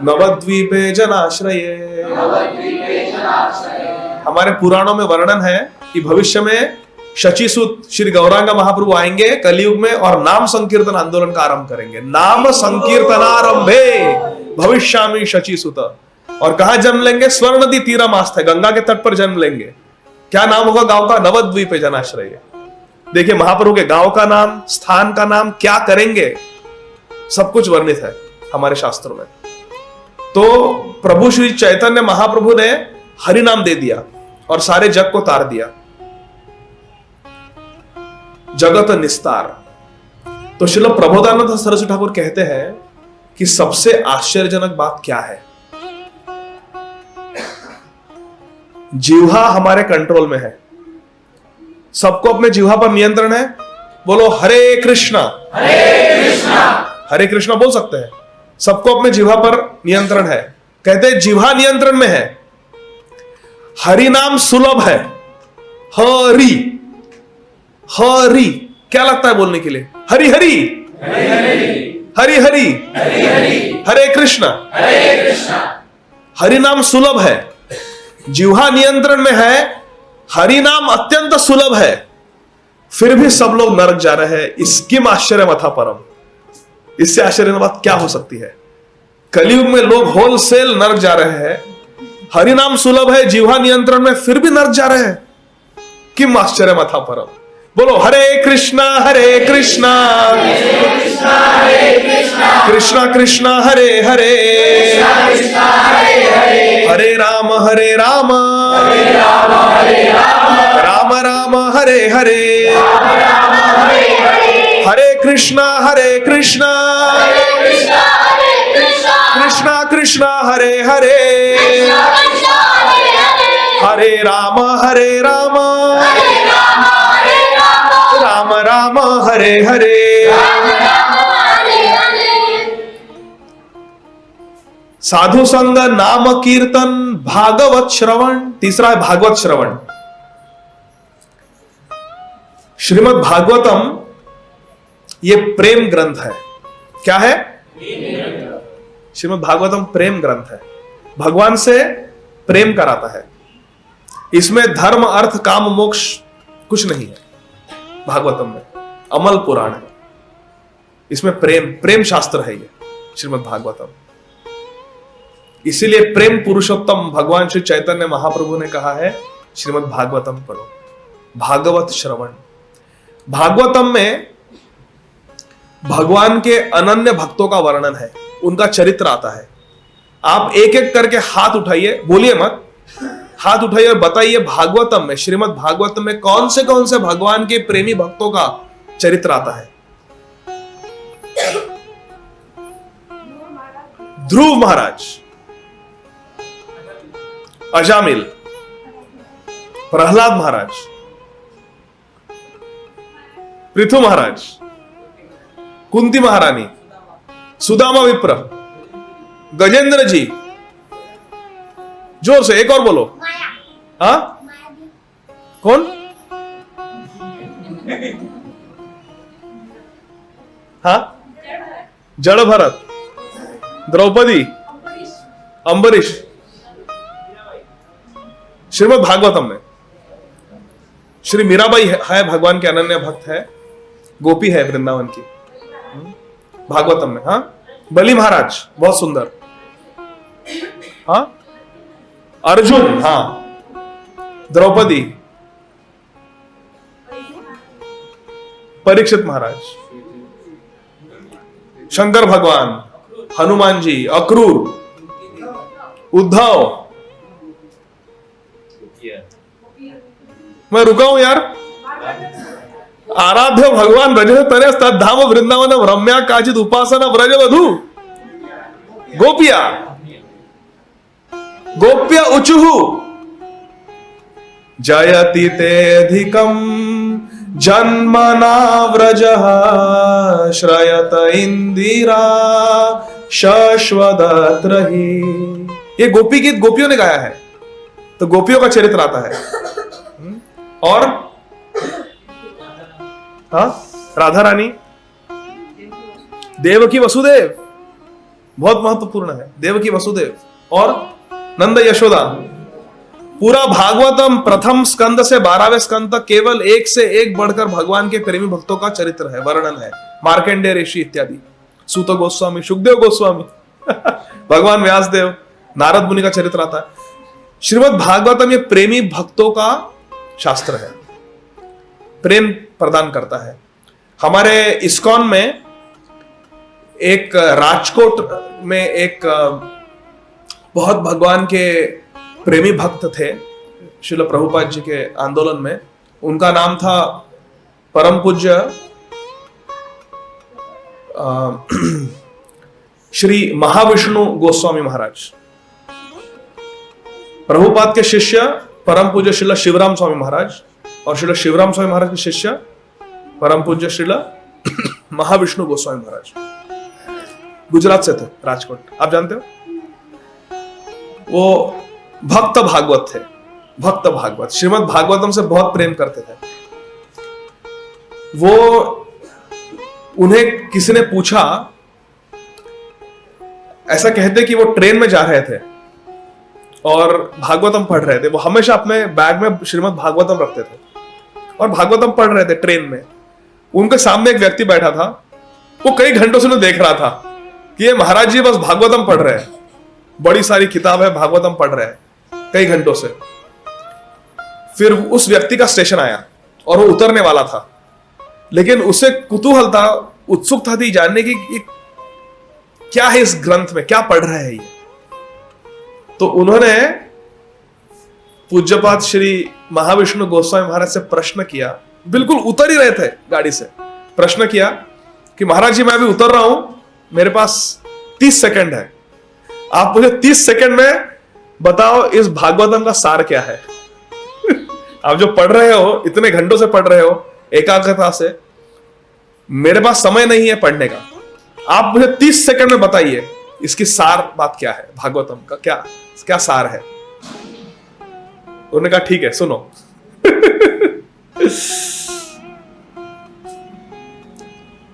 नवद्वीपे जनाश्रये। हमारे पुराणों में वर्णन है कि भविष्य में शचीसुत श्री गौरांग महाप्रभु आएंगे कलयुग में और नाम संकीर्तन आंदोलन का आरंभ करेंगे। नाम संकीर्तनारंभे भविष्यामि शचीसुत। और कहा जन्म लेंगे? स्वर्ण नदी तीरमास्थ है, गंगा के तट पर जन्म लेंगे। क्या नाम होगा गांव का? नवद्वीपे जनाश्रय। देखिए महाप्रभु के गांव का नाम, स्थान का नाम, क्या करेंगे, सब कुछ वर्णित है हमारे शास्त्रों में। तो प्रभु श्री चैतन्य महाप्रभु ने हरि नाम दे दिया और सारे जग को तार दिया, जगत निस्तार। तो श्रील प्रबोधानंद सरस्वती ठाकुर कहते हैं कि सबसे आश्चर्यजनक बात क्या है? जिह्वा हमारे कंट्रोल में है, सबको अपने जिह्वा पर नियंत्रण है। बोलो हरे कृष्णा, हरे कृष्णा, हरे कृष्णा बोल सकते हैं। सबको अपने जिह्वा पर नियंत्रण है। कहते हैं जिह्वा नियंत्रण में है। हरि नाम सुलभ है। हरि हरि क्या लगता है बोलने के लिए? हरि हरि हरि हरि हरे कृष्णा, हरे कृष्णा। हरि नाम सुलभ है, जिह्वा नियंत्रण में है। हरि नाम अत्यंत सुलभ है, फिर भी सब लोग नरक जा रहे हैं। इसकी आश्चर्य मथा परम। इससे आश्चर्य बात क्या हो सकती है? कलयुग में लोग होलसेल नरक जा रहे हैं, हरि नाम सुलभ है, जिह्वा नियंत्रण में, फिर भी नरक जा रहे हैं। किम आश्चर्य मथा परम। बोलो हरे कृष्णा कृष्णा कृष्णा हरे हरे, हरे राम राम राम हरे हरे, हरे कृष्णा कृष्णा कृष्णा हरे हरे, हरे राम राम राम हरे हरे। साधु संग, नाम कीर्तन, भागवत श्रवण। तीसरा है भागवत श्रवण। श्रीमद् भागवतम ये प्रेम ग्रंथ है। क्या है? श्रीमद् भागवतम प्रेम ग्रंथ है, भगवान से प्रेम कराता है। इसमें धर्म अर्थ काम मोक्ष कुछ नहीं है। भागवतम में अमल पुराण है, इसमें प्रेम शास्त्र है ये श्रीमद् भागवतम। इसीलिए प्रेम पुरुषोत्तम भगवान श्री चैतन्य महाप्रभु ने कहा है श्रीमद् भागवतम पढ़ो, भागवत श्रवण। भागवतम में भगवान के अनन्य भक्तों का वर्णन है, उनका चरित्र आता है। आप एक एक करके हाथ उठाइए, बोलिए मत, हाथ उठाइए और बताइए भागवतम में, श्रीमद् भागवतम में कौन से भगवान के प्रेमी भक्तों का चरित्र आता है। ध्रुव महाराज, अजामिल, प्रहलाद महाराज, पृथु महाराज, कुंती महारानी, सुदामा विप्र, गजेंद्र जी। जोर से एक और बोलो। हाँ कौन? हाँ जड़ भरत, द्रौपदी, अंबरीश। श्रीमद् भागवतम में श्री मीराबाई है भगवान के अनन्य भक्त है, गोपी है वृंदावन की भागवतम में। हाँ बलि महाराज बहुत सुंदर। हाँ अर्जुन, हाँ, द्रौपदी, परीक्षित महाराज, शंकर भगवान, हनुमान जी, अक्रूर, उद्धव। मैं रुका हूं यार। आराध्य भगवान ब्रज तरे तद्धाम वृंदावन रम्या काचित उपासना व्रजवधु गोपिया गोप्य उचुहु जयति तेऽधिकं जन्मना व्रजः श्रयत इंदिरा शश्वदत्र ही। ये गोपी गीत गोपियों ने गाया है, तो गोपियों का चरित्र आता है। और हाँ, राधा रानी, देवकी वसुदेव, बहुत महत्वपूर्ण है, देवकी वसुदेव और नंद यशोदा। पूरा भागवतम प्रथम स्कंद से 12वें स्कंद तक केवल एक से एक बढ़कर भगवान के प्रेमी भक्तों का चरित्र है, वर्णन है। मार्कंडेय ऋषि इत्यादि, सूत गोस्वामी, सुखदेव गोस्वामी भगवान व्यासदेव, नारद मुनि का चरित्र आता है। श्रीमद् भागवतम ये प्रेमी भक्तों का शास्त्र है, प्रेम प्रदान करता है। हमारे इस्कॉन में एक राजकोट में एक बहुत भगवान के प्रेमी भक्त थे, श्रील प्रभुपाद जी के आंदोलन में। उनका नाम था परम पूज्य श्री महाविष्णु गोस्वामी महाराज। प्रभुपाद के शिष्य परम पूज्य श्रील शिवराम स्वामी महाराज, और श्रील शिवराम स्वामी महाराज के शिष्य परम पूज्य श्रील महाविष्णु गोस्वामी महाराज। गुजरात से थे, राजकोट, आप जानते हो। वो भक्त भागवत थे, भक्त भागवत, श्रीमद् भागवतम से बहुत प्रेम करते थे। वो, उन्हें किसी ने पूछा, ऐसा कहते कि वो ट्रेन में जा रहे थे और भागवतम पढ़ रहे थे। वो हमेशा अपने बैग में श्रीमद् भागवतम रखते थे और भागवतम पढ़ रहे थे ट्रेन में। उनके सामने एक व्यक्ति बैठा था, वो कई घंटों से उन्हें देख रहा था कि ये महाराज जी बस भागवतम पढ़ रहे हैं, बड़ी सारी किताब है, भागवतम पढ़ रहे हैं कई घंटों से। फिर उस व्यक्ति का स्टेशन आया और वो उतरने वाला था, लेकिन उसे कुतूहल था, उत्सुकता थी जानने की ये क्या है, इस ग्रंथ में क्या पढ़ रहे हैं ये। तो उन्होंने पूज्यपाद श्री महाविष्णु गोस्वामी महाराज से प्रश्न किया, बिल्कुल उतर ही रहे थे गाड़ी से, प्रश्न किया कि महाराज जी मैं अभी उतर रहा हूं, मेरे पास 30 सेकंड है, आप मुझे 30 सेकंड में बताओ इस भागवतम का सार क्या है। आप जो पढ़ रहे हो, इतने घंटों से पढ़ रहे हो एकाग्रता से, मेरे पास समय नहीं है पढ़ने का, आप मुझे 30 सेकंड में बताइए इसकी सार बात क्या है, भागवतम का क्या सार है। उन्होंने कहा ठीक है सुनो।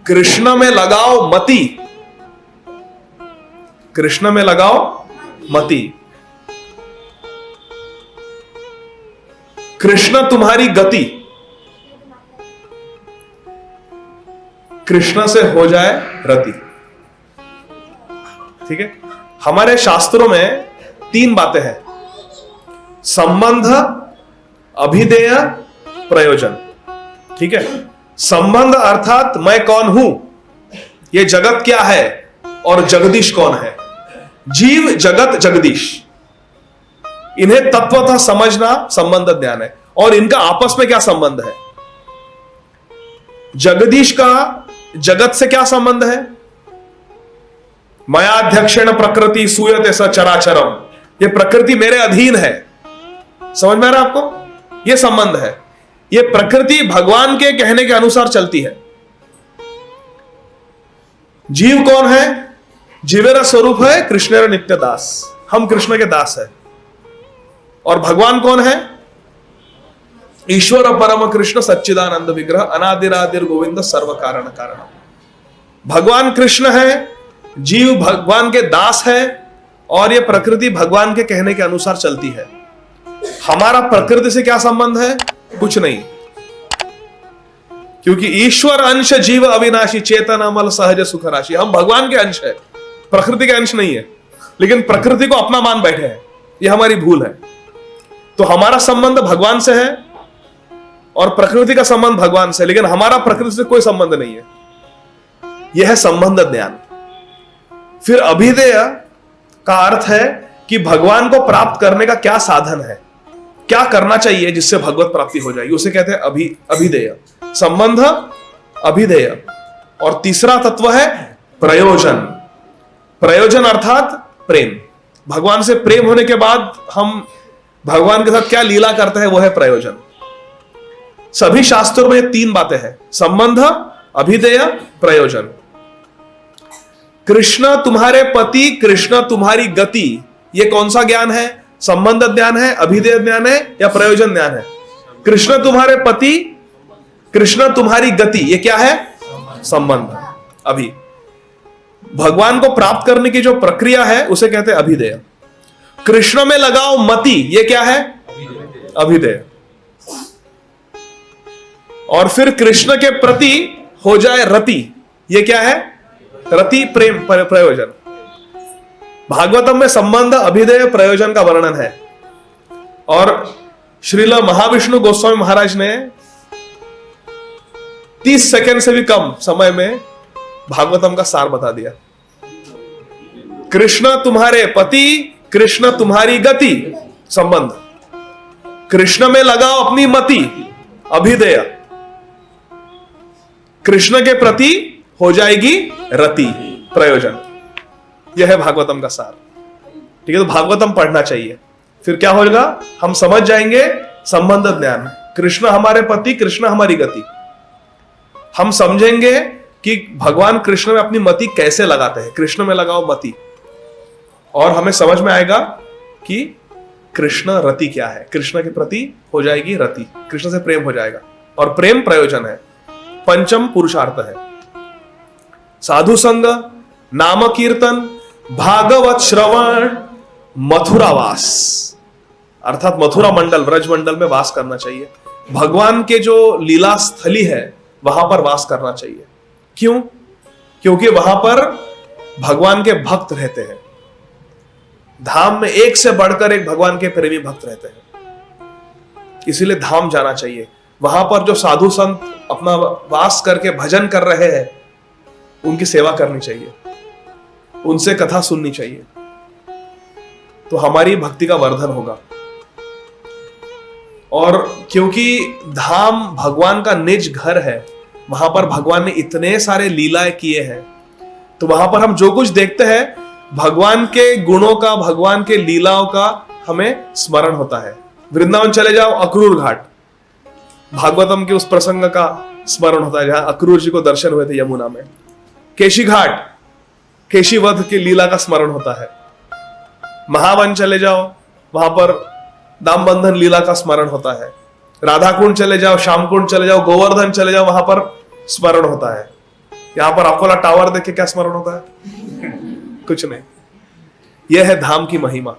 कृष्ण में लगाओ मति, कृष्ण में लगाओ मति, कृष्ण तुम्हारी गति, कृष्ण से हो जाए रति। ठीक है, हमारे शास्त्रों में 3 बातें हैं, संबंध, अभिधेय, प्रयोजन। ठीक है, संबंध अर्थात मैं कौन हूं, ये जगत क्या है और जगदीश कौन है। जीव, जगत, जगदीश, इन्हें तत्वतः समझना संबंध ज्ञान है। और इनका आपस में क्या संबंध है, जगदीश का जगत से क्या संबंध है, मयाध्यक्षेण प्रकृति सूयते स चराचरम, ये प्रकृति मेरे अधीन है, समझ में आ रहा है आपको, ये संबंध है। ये प्रकृति भगवान के कहने के अनुसार चलती है। जीव कौन है, जीवेरा स्वरूप है कृष्णेर नित्य दास, हम कृष्ण के दास है। और भगवान कौन है, ईश्वर परम कृष्ण सच्चिदानंद विग्रह अनादिरादिर गोविंद सर्व कारण कारण। भगवान कृष्ण है, जीव भगवान के दास है, और ये प्रकृति भगवान के कहने के अनुसार चलती है। हमारा प्रकृति से क्या संबंध है, कुछ नहीं, क्योंकि ईश्वर अंश जीव अविनाशी चेतन अमल सहज सुख राशि। हम भगवान के अंश है, प्रकृति के अंश नहीं है, लेकिन प्रकृति को अपना मान बैठे हैं। ये हमारी भूल है। तो हमारा संबंध भगवान से है और प्रकृति का संबंध भगवान से, लेकिन हमारा प्रकृति से कोई संबंध नहीं है। यह है संबंध ज्ञान। फिर अभिधेय का अर्थ है कि भगवान को प्राप्त करने का क्या साधन है, क्या करना चाहिए जिससे भगवत प्राप्ति हो जाएगी, उसे कहते हैं अभिधेय। संबंध, अभिधेय। और तीसरा तत्व है प्रयोजन। प्रयोजन अर्थात प्रेम। भगवान से प्रेम होने के बाद हम भगवान के साथ क्या लीला करते हैं, वो है प्रयोजन। सभी शास्त्रों में तीन बातें हैं, संबंध, अभिधेय, प्रयोजन। कृष्ण तुम्हारे पति, कृष्ण तुम्हारी गति, ये कौन सा ज्ञान है? संबंध ज्ञान है, अभिधेय ज्ञान है या प्रयोजन ज्ञान है? कृष्ण तुम्हारे पति, कृष्ण तुम्हारी गति, ये क्या है? संबंध। अभी भगवान को प्राप्त करने की जो प्रक्रिया है उसे कहते हैं अभिधेय। कृष्ण में लगाओ मति, ये क्या है? अभिधेय। और फिर कृष्ण के प्रति हो जाए रति, ये क्या है? रति, प्रेम, प्रयोजन। भागवतम में संबंध, अभिधेय, प्रयोजन का वर्णन है। और श्रील महाविष्णु गोस्वामी महाराज ने 30 सेकंड से भी कम समय में भागवतम का सार बता दिया। कृष्ण तुम्हारे पति, कृष्ण तुम्हारी गति, संबंध। कृष्ण में लगाओ अपनी मति, अभिधेय। कृष्ण के प्रति हो जाएगी रति, प्रयोजन। यह है भागवतम का सार। ठीक है, तो भागवतम पढ़ना चाहिए। फिर क्या होगा? हम समझ जाएंगे संबंध ज्ञान। कृष्ण हमारे पति, कृष्ण हमारी गति। हम समझेंगे कि भगवान कृष्ण में अपनी मति कैसे लगाते हैं। कृष्ण में लगाओ मति, और हमें समझ में आएगा कि कृष्ण रति क्या है। कृष्ण के प्रति हो जाएगी रति, कृष्ण से प्रेम हो जाएगा। और प्रेम प्रयोजन है, पंचम पुरुषार्थ है। साधु संग, नाम कीर्तन, भागवत श्रवण, मथुरावास, अर्थात मथुरा मंडल, व्रज मंडल में वास करना चाहिए। भगवान के जो लीला स्थली है वहां पर वास करना चाहिए। क्यों? क्योंकि वहां पर भगवान के भक्त रहते हैं। धाम में एक से बढ़कर एक भगवान के प्रेमी भक्त रहते हैं, इसीलिए धाम जाना चाहिए। वहां पर जो साधु संत अपना वास करके भजन कर रहे हैं, उनकी सेवा करनी चाहिए, उनसे कथा सुननी चाहिए, तो हमारी भक्ति का वर्धन होगा। और क्योंकि धाम भगवान का निज घर है, वहां पर भगवान ने इतने सारे लीलाएं किए हैं, तो वहां पर हम जो कुछ देखते हैं भगवान के गुणों का, भगवान के लीलाओं का हमें स्मरण होता है। वृंदावन चले जाओ, अक्रूर घाट, भागवतम के उस प्रसंग का स्मरण होता है जहां अक्रूर जी को दर्शन हुए थे यमुना में। केशी घाट, केशी वध की लीला का स्मरण होता है। महावन चले जाओ, वहां पर दामबंधन लीला का स्मरण होता है। राधा कुंड चले जाओ, श्याम कुंड चले जाओ, गोवर्धन चले जाओ, वहां पर स्मरण होता है। यहां पर अकोला टावर देख के क्या स्मरण होता है? कुछ नहीं। यह है धाम की महिमा।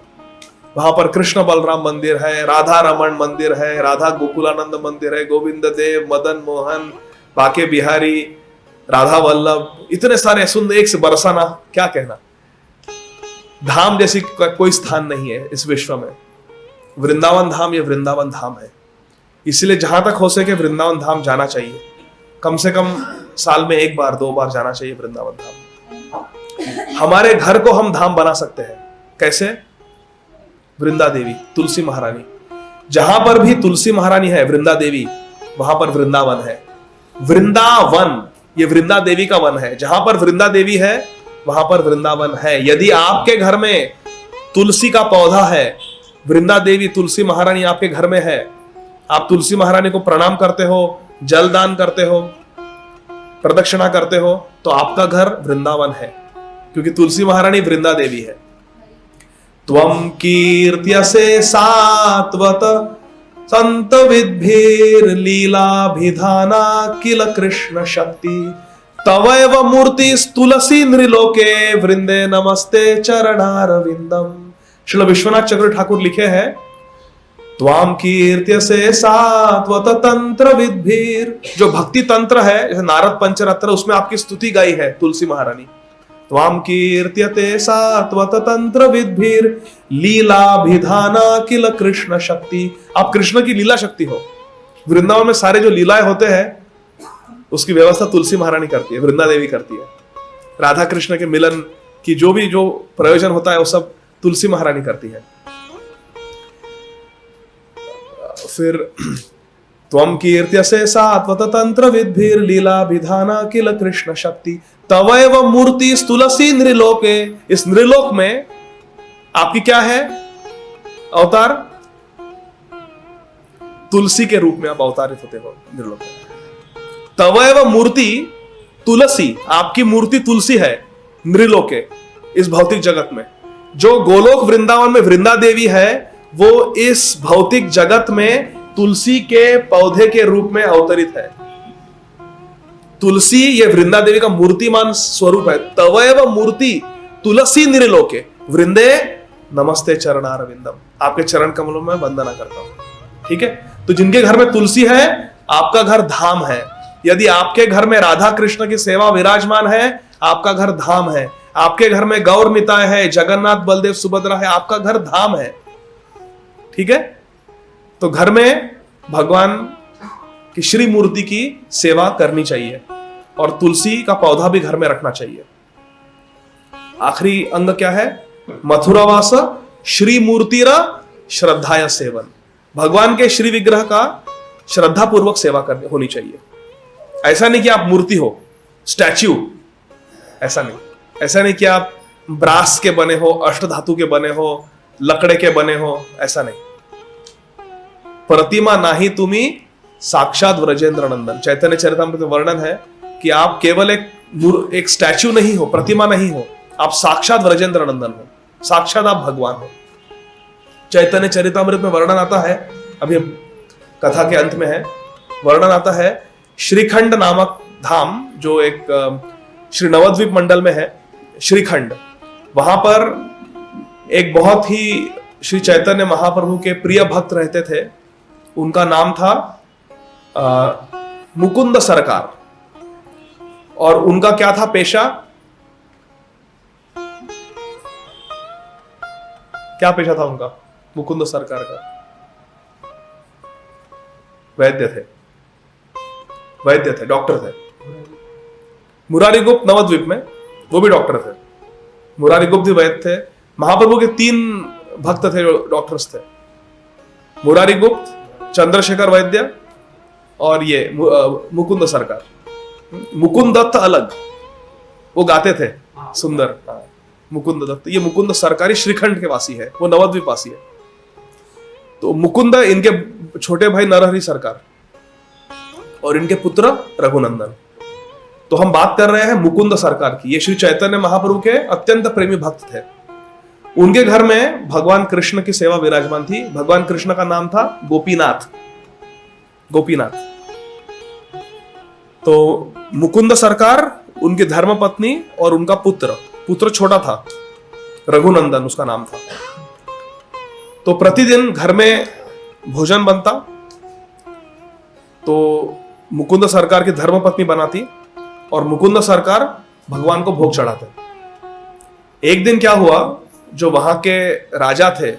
वहां पर कृष्ण बलराम मंदिर है, राधा रमन मंदिर है, राधा गोकुलानंद मंदिर है, गोविंद देव, मदन मोहन, बाके बिहारी, राधा वल्लभ, इतने सारे सुंदर, एक से बरसाना, क्या कहना। धाम जैसी कोई स्थान नहीं है इस विश्व में। वृंदावन धाम, ये वृंदावन धाम है। इसलिए जहां तक हो सके वृंदावन धाम जाना चाहिए। कम से कम साल में 1 बार 2 बार जाना चाहिए वृंदावन धाम। हमारे घर को हम धाम बना सकते हैं। कैसे? वृंदा देवी, तुलसी महारानी, जहां पर भी तुलसी महारानी है, वृंदा देवी, वहां पर वृंदावन है। वृंदावन, ये वृंदा देवी का वन है। जहां पर वृंदा देवी है वहां पर वृंदावन है। यदि आपके घर में तुलसी का पौधा है, वृंदा देवी, तुलसी महारानी आपके घर में है, आप तुलसी महारानी को प्रणाम करते हो, जल दान करते हो, प्रदक्षिणा करते हो, तो आपका घर वृंदावन है, क्योंकि तुलसी महारानी वृंदा देवी है। त्वं कीर्त्यसे सात्वत संत विद्भिर लीलाभिधाना किल कृष्ण शक्ति तवैव मूर्ति तुलसी नृलोके वृंदे नमस्ते चरणारविंदम। श्रील विश्वनाथ चक्रवर्ती ठाकुर लिखे हैं, त्वाम कीर्त्यसे सात्वत तंत्र विद्भिर, जो भक्ति तंत्र है, जैसे नारद पंचरत्न, उसमें आपकी स्तुति गाई है तुलसी महारानी। त्वाम कीर्त्यते सात्वत तंत्र विद्भिर लीलाभिधाना किल कृष्ण शक्ति। आप कृष्ण की लीला शक्ति हो। वृंदावन में सारे जो लीलाएं होते हैं उसकी व्यवस्था तुलसी महारानी करती है, वृंदा देवी करती है। राधा कृष्ण के मिलन की जो प्रयोजन होता है वो सब तुलसी महारानी करती है। फिर त्वम कीर्त्यसे सात्वत तंत्र विद्भिर लीलाभिधाना किल कृष्ण शक्ति तवैव मूर्ति तुलसी नृलोके। इस नृलोक में आपकी क्या है अवतार? तुलसी के रूप में आप अवतारित होते हो नृलोक में। तवैव मूर्ति तुलसी, आपकी मूर्ति तुलसी है नृलोके, इस भौतिक जगत में। जो गोलोक वृंदावन में वृंदा देवी है वो इस भौतिक जगत में तुलसी के पौधे के रूप में अवतरित है। तुलसी ये वृंदा देवी का मूर्तिमान स्वरूप है। तवैव मूर्ति तुलसी नृलोके वृंदे नमस्ते चरणारविंदम। आपके चरण कमलों में वंदना करता हूं। ठीक है, तो जिनके घर में तुलसी है आपका घर धाम है। यदि आपके घर में राधा कृष्ण की सेवा विराजमान है आपका घर धाम है। आपके घर में गौर निताय है, जगन्नाथ बलदेव सुभद्रा है, आपका घर धाम है। ठीक है, तो घर में भगवान की श्री मूर्ति की सेवा करनी चाहिए और तुलसी का पौधा भी घर में रखना चाहिए। आखिरी अंग क्या है? मथुरावास श्री मूर्तिरा श्रद्धाया सेवन। भगवान के श्री विग्रह का श्रद्धा पूर्वक सेवा करनी होनी चाहिए। ऐसा नहीं कि आप मूर्ति हो, स्टैच्यू, ऐसा नहीं। ऐसा नहीं कि आप ब्रास के बने हो, अष्टधातु के बने हो, लकड़े के बने हो, ऐसा नहीं। प्रतिमा नाही तुम्ही साक्षात व्रजेंद्र नंदन। चैतन्य चरितामृत में वर्णन है कि आप केवल एक स्टैच्यू नहीं हो, प्रतिमा नहीं हो, आप साक्षात व्रजेंद्र नंदन हो, साक्षात आप भगवान हो। चैतन्य चरितामृत में वर्णन आता है, अभी कथा के अंत में है, वर्णन आता है श्रीखंड नामक धाम जो एक श्री नवद्वीप मंडल में है, श्रीखंड। वहां पर एक बहुत ही श्री चैतन्य महाप्रभु के प्रिय भक्त रहते थे। उनका नाम था मुकुंद सरकार। और उनका क्या था पेशा? क्या पेशा था उनका? मुकुंद सरकार का वैद्य थे, डॉक्टर थे। मुरारी गुप्त नवद्वीप में वो भी डॉक्टर थे। मुरारी गुप्त भी वैद्य थे। महाप्रभु के 3 भक्त थे जो डॉक्टर्स थे, मुरारी गुप्त, चंद्रशेखर वैद्य और ये मुकुंद सरकार। मुकुंद दत्त अलग, वो गाते थे सुंदर, मुकुंद दत्त। ये मुकुंद सरकारी श्रीखंड के वासी है, वो नवद्वीप वासी है। तो मुकुंद इनके छोटे भाई नरहरि सरकार और इनके पुत्र रघुनंदन। तो हम बात कर रहे हैं मुकुंद सरकार की। ये श्री चैतन्य महाप्रभु के अत्यंत प्रेमी भक्त थे। उनके घर में भगवान कृष्ण की सेवा विराजमान थी। भगवान कृष्ण का नाम था गोपीनाथ। तो मुकुंद सरकार, उनकी धर्मपत्नी और उनका पुत्र छोटा था, रघुनंदन उसका नाम था। तो प्रतिदिन घर में भोजन बनता तो मुकुंद सरकार की धर्मपत्नी बनाती और मुकुंद सरकार भगवान को भोग चढ़ाते। एक दिन क्या हुआ, जो वहां के राजा थे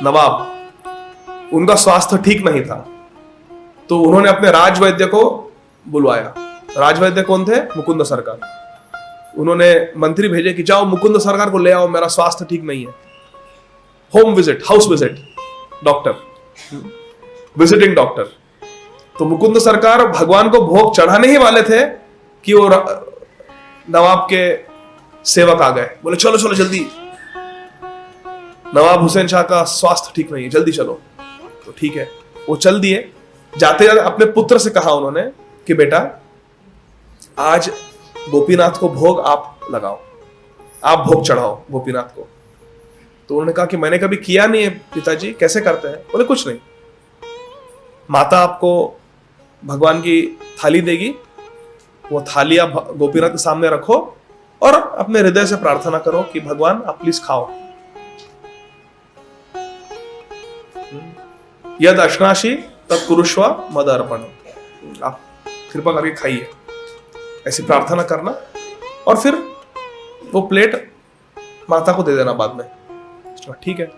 नवाब, उनका स्वास्थ्य ठीक नहीं था। तो उन्होंने अपने राजवैद्य को बुलवाया। राजवैद्य कौन थे? मुकुंद सरकार। उन्होंने मंत्री भेजे कि जाओ मुकुंद सरकार को ले आओ, मेरा स्वास्थ्य ठीक नहीं है। Home visit, house visit, doctor, visiting doctor. तो मुकुंद सरकार भगवान को भोग चढ़ाने ही वाले थे कि वो नवाब के सेवक आ गए। बोले चलो चलो जल्दी, नवाब हुसैन शाह का स्वास्थ्य ठीक नहीं है, जल्दी चलो। तो ठीक है, वो चल दिए। जाते जाते अपने पुत्र से कहा उन्होंने कि बेटा आज गोपीनाथ को भोग आप लगाओ, आप भोग चढ़ाओ गोपीनाथ को। तो उन्होंने कहा कि मैंने कभी किया नहीं है पिताजी, कैसे करते हैं? बोले कुछ नहीं, माता आपको भगवान की थाली देगी, वो थाली आप गोपीनाथ के सामने रखो और अपने हृदय से प्रार्थना करो कि भगवान आप प्लीज खाओ। यद अश्नाशी तत्कुरुष्व मद अर्पण। आप कृपा करके खाइए, ऐसी प्रार्थना करना। और फिर वो प्लेट माता को दे देना बाद में। ठीक है,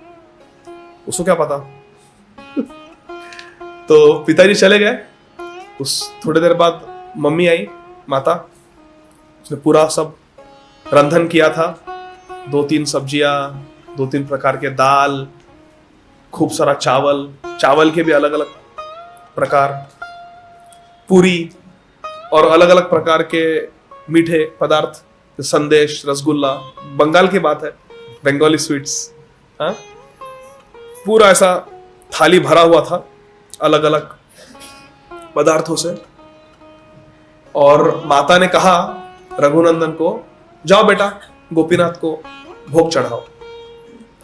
उसको क्या पता। तो पिताजी चले गए। उस थोड़ी देर बाद मम्मी आई, माता, उसने पूरा सब रंधन किया था। 2-3 सब्जियां, 2-3 प्रकार के दाल, खूब सारा चावल, चावल के भी अलग अलग प्रकार, पूरी और अलग अलग प्रकार के मीठे पदार्थ, संदेश, रसगुल्ला, बंगाल की बात है, बंगाली स्वीट्स। हाँ, पूरा ऐसा थाली भरा हुआ था अलग अलग पदार्थों से। और माता ने कहा रघुनंदन को, जाओ बेटा गोपीनाथ को भोग चढ़ाओ।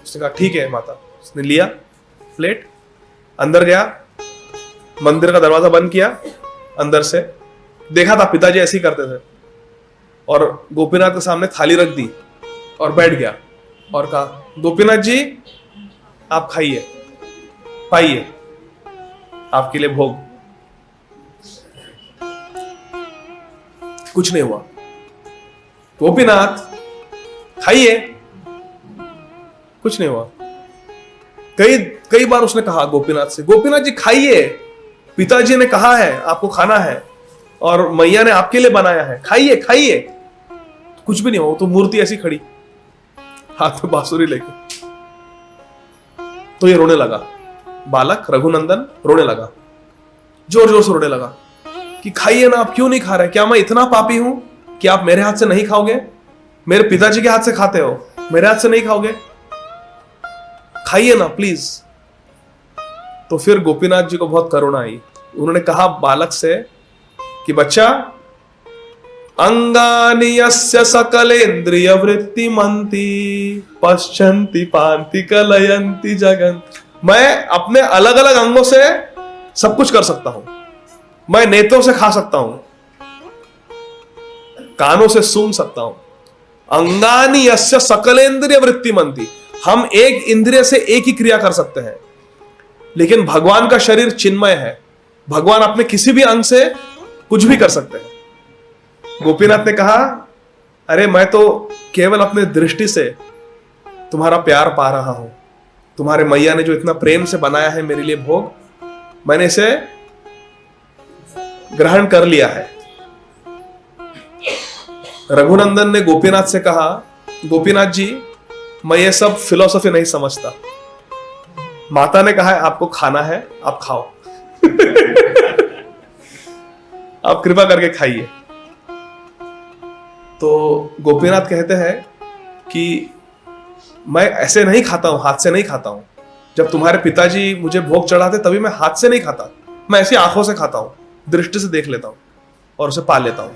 उसने कहा ठीक है माता। उसने लिया प्लेट, अंदर गया, मंदिर का दरवाजा बंद किया, अंदर से देखा था पिताजी ऐसे ही करते थे, और गोपीनाथ के सामने थाली रख दी और बैठ गया और कहा, गोपीनाथ जी आप खाइए, पाइए आपके लिए भोग। कुछ नहीं हुआ। गोपीनाथ खाइए, कुछ नहीं हुआ। कई बार उसने कहा गोपीनाथ से, गोपीनाथ जी खाइए, पिताजी ने कहा है आपको खाना है और मैया ने आपके लिए बनाया है, खाइए खाइए। कुछ भी नहीं हुआ। वो तो मूर्ति ऐसी खड़ी, हाथ में बांसुरी लेके। तो ये रोने लगा, बालक रघुनंदन रोने लगा, जोर जोर से रोने लगा कि खाइए ना, आप क्यों नहीं खा रहे? क्या मैं इतना पापी हूं कि आप मेरे हाथ से नहीं खाओगे? मेरे पिताजी के हाथ से खाते हो, मेरे हाथ से नहीं खाओगे? खाइए ना प्लीज। तो फिर गोपीनाथ जी को बहुत करुणा आई। उन्होंने कहा बालक से कि बच्चा, अंगानि यस्य सकलेन्द्रिय वृत्तिमन्ति पश्यन्ति पान्ति कलयन्ति जगन। मैं अपने अलग अलग अंगों से सब कुछ कर सकता हूं। मैं नेत्रों से खा सकता हूं, कानों से सुन सकता हूं। अंगानि यस्य सकलेन्द्रिय वृत्तिमन्ति, हम एक इंद्रिय से एक ही क्रिया कर सकते हैं, लेकिन भगवान का शरीर चिन्मय है। भगवान अपने किसी भी अंग से कुछ भी कर सकते हैं। गोपीनाथ ने कहा, अरे मैं तो केवल अपने दृष्टि से तुम्हारा प्यार पा रहा हूं। तुम्हारे मैया ने जो इतना प्रेम से बनाया है मेरे लिए भोग, मैंने इसे ग्रहण कर लिया है। रघुनंदन ने गोपीनाथ से कहा, गोपीनाथ जी मैं ये सब फिलॉसफी नहीं समझता। माता ने कहा है आपको खाना है, आप खाओ। आप कृपा करके खाइए। तो गोपीनाथ कहते हैं कि मैं ऐसे नहीं खाता हूं, हाथ से नहीं खाता हूं। जब तुम्हारे पिताजी मुझे भोग चढ़ाते तभी मैं हाथ से नहीं खाता, मैं ऐसी आंखों से खाता हूं, दृष्टि से देख लेता हूं और उसे पा लेता हूं।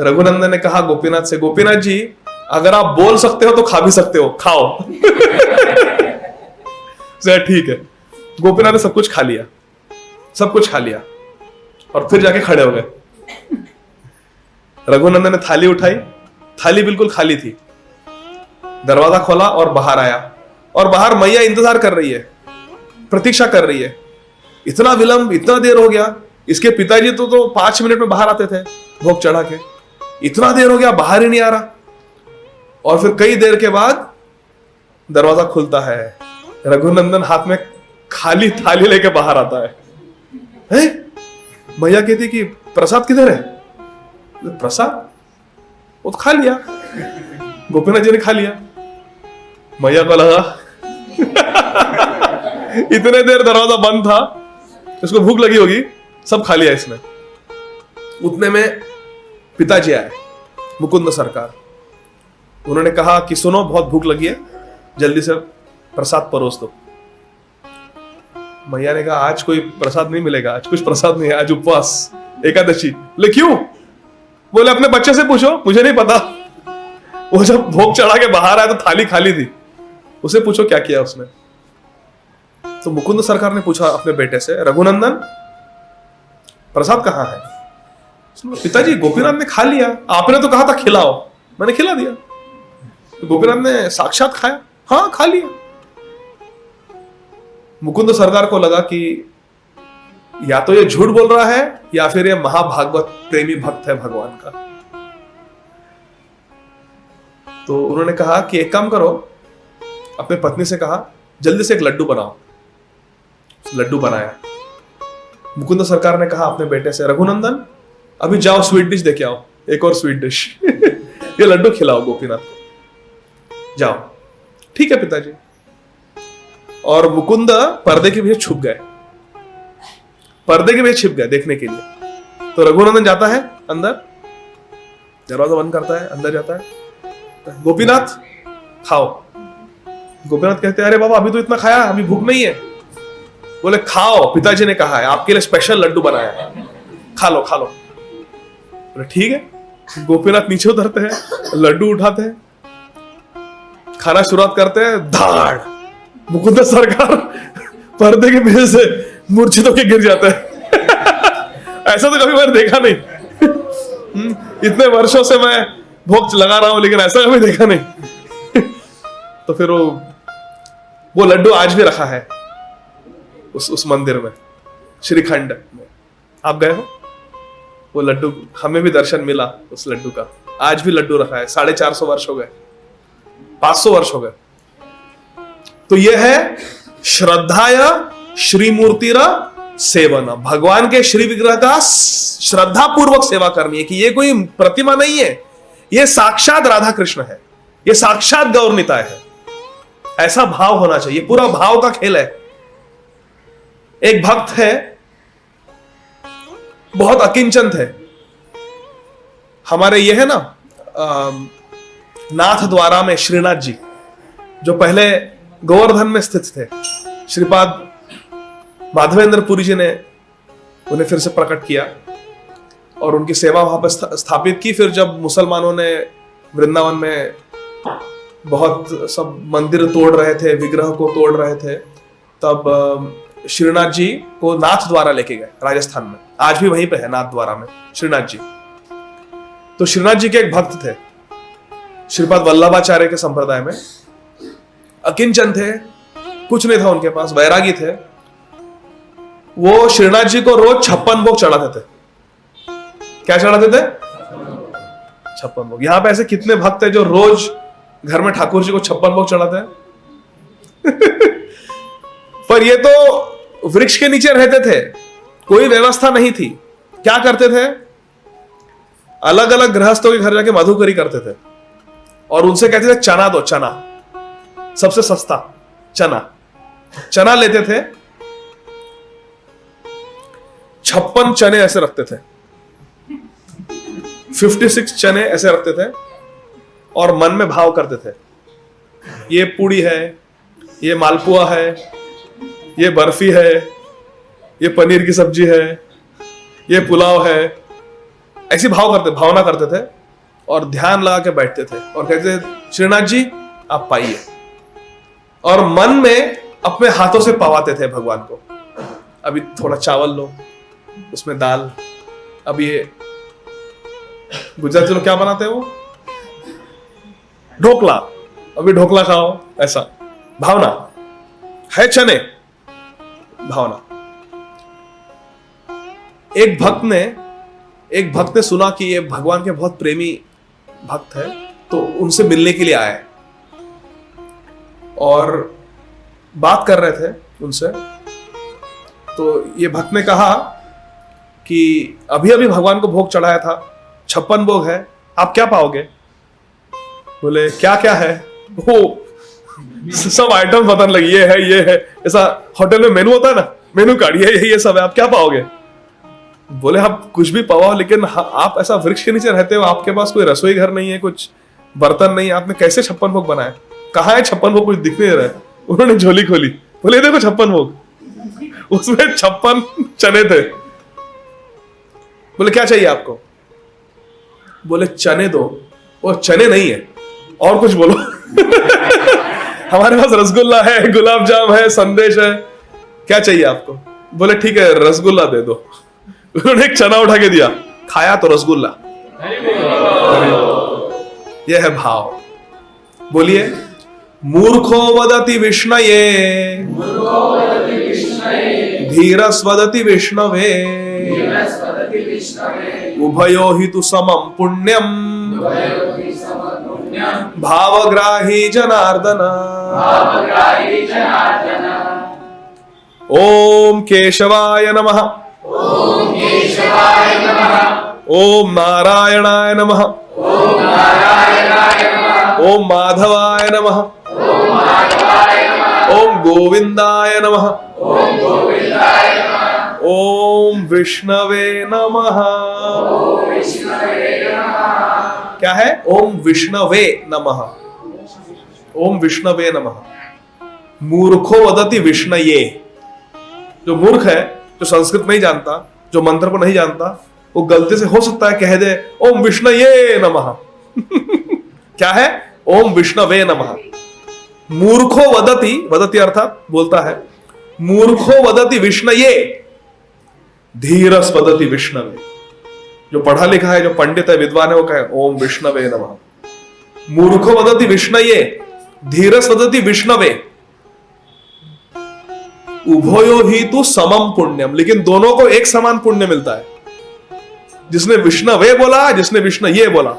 रघुनंदन ने कहा गोपीनाथ से, गोपीनाथ जी अगर आप बोल सकते हो तो खा भी सकते हो, खाओ। ठीक है। गोपीनाथ ने सब कुछ खा लिया, सब कुछ खा लिया और फिर जाके खड़े हो गए। रघुनंदन ने थाली उठाई, थाली बिल्कुल खाली थी। दरवाजा खोला और बाहर आया, और बाहर मैया इंतजार कर रही है, प्रतीक्षा कर रही है। इतना विलंब, इतना देर हो गया। इसके पिताजी तो 5 मिनट में बाहर आते थे भोग चढ़ा के, इतना देर हो गया, बाहर ही नहीं आ रहा। और फिर कई देर के बाद दरवाजा खुलता है, रघुनंदन हाथ में खाली थाली लेके बाहर आता है। मैया कहती कि प्रसाद किधर है? प्रसाद वो तो खा लिया, गोपीनाथ जी ने खा लिया। मैया को लगा इतने देर दरवाजा बंद था, इसको भूख लगी होगी, सब खा लिया इसने। उतने में पिताजी आए, मुकुंद सरकार। उन्होंने कहा कि सुनो, बहुत भूख लगी है, जल्दी से प्रसाद परोस दो। मैया ने कहा आज कोई प्रसाद नहीं मिलेगा, आज कुछ प्रसाद नहीं है, आज उपवास, एकादशी। ले क्यों? बोले अपने बच्चे से पूछो, मुझे नहीं पता। वो जब भोग चढ़ा के बाहर आया तो थाली खाली थी, उसे पूछो क्या किया उसने। तो मुकुंद सरकार ने पूछा अपने बेटे से, रघुनंदन प्रसाद कहाँ है? पिताजी गोपीनाथ ने खा लिया, आपने तो कहा था खिलाओ, मैंने खिला दिया। तो गोपीनाथ ने साक्षात खाया, हाँ खा लिया। मुकुंद सरकार को लगा कि या तो ये झूठ बोल रहा है या फिर ये महाभागवत प्रेमी भक्त है भगवान का। तो उन्होंने कहा कि एक काम करो, अपने पत्नी से कहा जल्दी से एक लड्डू बनाओ। लड्डू बनाया। मुकुंद सरकार ने कहा अपने बेटे से, रघुनंदन अभी जाओ स्वीट डिश देके आओ, एक और स्वीट डिश ये लड्डू खिलाओ गोपीनाथ को, जाओ। ठीक है पिताजी। और मुकुंद पर्दे के पीछे छुप गए, पर्दे के पीछे छिप गए देखने के लिए। तो रघुनंदन जाता है अंदर, दरवाजा बंद करता है, अंदर जाता है, गोपीनाथ खाओ। गोपीनाथ कहते हैं अरे बाबा अभी तो इतना खाया, अभी भूख नहीं है। बोले खाओ, पिताजी ने कहा है आपके लिए स्पेशल लड्डू बनाया है, खा लो खा लो। बोले ठीक है। गोपीनाथ नीचे उतरते हैं, लड्डू उठाते हैं, खाना शुरुआत करते हैं, धाड़ मुकुंद सरकार पर्दे के पीछे से मूर्छित होकर गिर जाता है। ऐसा तो कभी मैंने देखा नहीं। इतने वर्षों से मैं भोग लगा रहा हूं लेकिन ऐसा कभी देखा नहीं। तो फिर वो लड्डू आज भी रखा है उस मंदिर में, श्रीखंड में। आप गए हो? वो लड्डू, हमें भी दर्शन मिला उस लड्डू का। आज भी लड्डू रखा है, 450 वर्ष हो गए, 500 वर्ष हो गए। तो यह है श्रद्धाया श्रीमूर्तिरा सेवन, भगवान के श्री विग्रह का श्रद्धा पूर्वक सेवा करनी है। कि ये कोई प्रतिमा नहीं है, ये साक्षात राधा कृष्ण है, ये साक्षात गौरनिताय है। ऐसा भाव होना चाहिए, पूरा भाव का खेल है। एक भक्त है, बहुत अकिंचन थे हमारे, ये है ना नाथ द्वारा में श्रीनाथ जी, जो पहले गोवर्धन में स्थित थे। श्रीपाद माधवेंद्र पुरी जी ने उन्हें फिर से प्रकट किया और उनकी सेवा वहां पर स्थापित की। फिर जब मुसलमानों ने वृंदावन में बहुत सब मंदिर तोड़ रहे थे, विग्रह को तोड़ रहे थे, तब श्रीनाथ जी को नाथ द्वारा लेके गए राजस्थान में। आज भी वहीं पे है नाथ द्वारा में श्रीनाथ जी। तो श्रीनाथ जी के एक भक्त थे, श्रीपाद वल्लभाचार्य के संप्रदाय में, अकिंचन थे, कुछ नहीं था उनके पास, वैरागी थे। वो श्रीनाथ जी को रोज 56 भोग चढ़ाते थे। क्या चढ़ाते थे? 56 भोग। यहां पे ऐसे कितने भक्त हैं जो रोज घर में ठाकुर जी को 56 भोग चढ़ाते हैं? पर ये तो वृक्ष के नीचे रहते थे, कोई व्यवस्था नहीं थी। क्या करते थे? अलग अलग गृहस्थों के घर जाके मधुकरी करते थे और उनसे कहते थे चना दो, चना सबसे सस्ता चना लेते थे। 56 चने ऐसे रखते थे, 56 चने ऐसे रखते थे और मन में भाव करते थे, ये पूड़ी है, ये मालपुआ है, ये बर्फी है, ये पनीर की सब्जी है, ये पुलाव है। ऐसी भावना करते थे और ध्यान लगा के बैठते थे और कहते थे श्रीनाथ जी आप पाइए, और मन में अपने हाथों से पवाते थे भगवान को। अभी थोड़ा चावल लो, उसमें दाल, अब ये गुजराती लोग क्या बनाते हैं, वो ढोकला, अभी ढोकला खाओ, ऐसा भावना है। चने भावना। एक भक्त ने सुना कि ये भगवान के बहुत प्रेमी भक्त है, तो उनसे मिलने के लिए आए और बात कर रहे थे उनसे। तो ये भक्त ने कहा कि अभी अभी भगवान को भोग चढ़ाया था, 56 भोग है, आप क्या पाओगे? बोले क्या क्या है? वो सब आइटम बताने लगे, ये है, ऐसा होटल में मेनू होता है ना, मेनू कार्ड, ये सब है, आप क्या पाओगे? बोले आप कुछ भी पाओ, लेकिन आप ऐसा वृक्ष के नीचे रहते हो, आपके पास कोई रसोई घर नहीं है, कुछ बर्तन नहीं है, आपने कैसे 56 भोग बनाए? कहाँ है 56 भोग? कुछ दिख नहीं रहा है। उन्होंने झोली खोली, बोले देखो 56 भोग, उसमें 56 चने थे। बोले क्या चाहिए आपको? बोले चने दो। वो चने नहीं है, और कुछ बोलो। हमारे पास रसगुल्ला है, गुलाब जाम है, संदेश है, क्या चाहिए आपको? बोले ठीक है रसगुल्ला दे दो। उन्होंने एक चना उठा के दिया, खाया तो रसगुल्ला। यह है भाव। बोलिए मूर्खो वदति विष्णये, धीरस् वदति विष्णवे, उभयो हि तु समं पुण्यम, भावग्राही जनार्दन। ओम केशवाय नमः। ओम नारायणाय नमः। ओम माधवाय नमः। ओम गोविंदाय नमः। ओम विष्णवे नमः। क्या है? ओम विष्णवे नमः। ओम विष्णवे नमः। मूर्खो वदति विष्णये। जो मूर्ख है, जो संस्कृत नहीं जानता, जो मंत्र को नहीं जानता, वो गलती से हो सकता है कह दे ओम विष्णये नमः। क्या है? ओम विष्णवे नमः। मूर्खो वदति, वदति अर्थात बोलता है, मूर्खो वदति विष्णये धीरस वदति विष्णवे। जो पढ़ा लिखा है, जो पंडित है, विद्वान है, वो कहे ओम विष्णवे नमः। मूर्खो वदति विष्णये धीरस वदति विष्णवे। उभयो ही तु समम पुण्यम। लेकिन दोनों को एक समान पुण्य मिलता है। जिसने विष्णवे बोला, जिसने विष्णु ये बोला,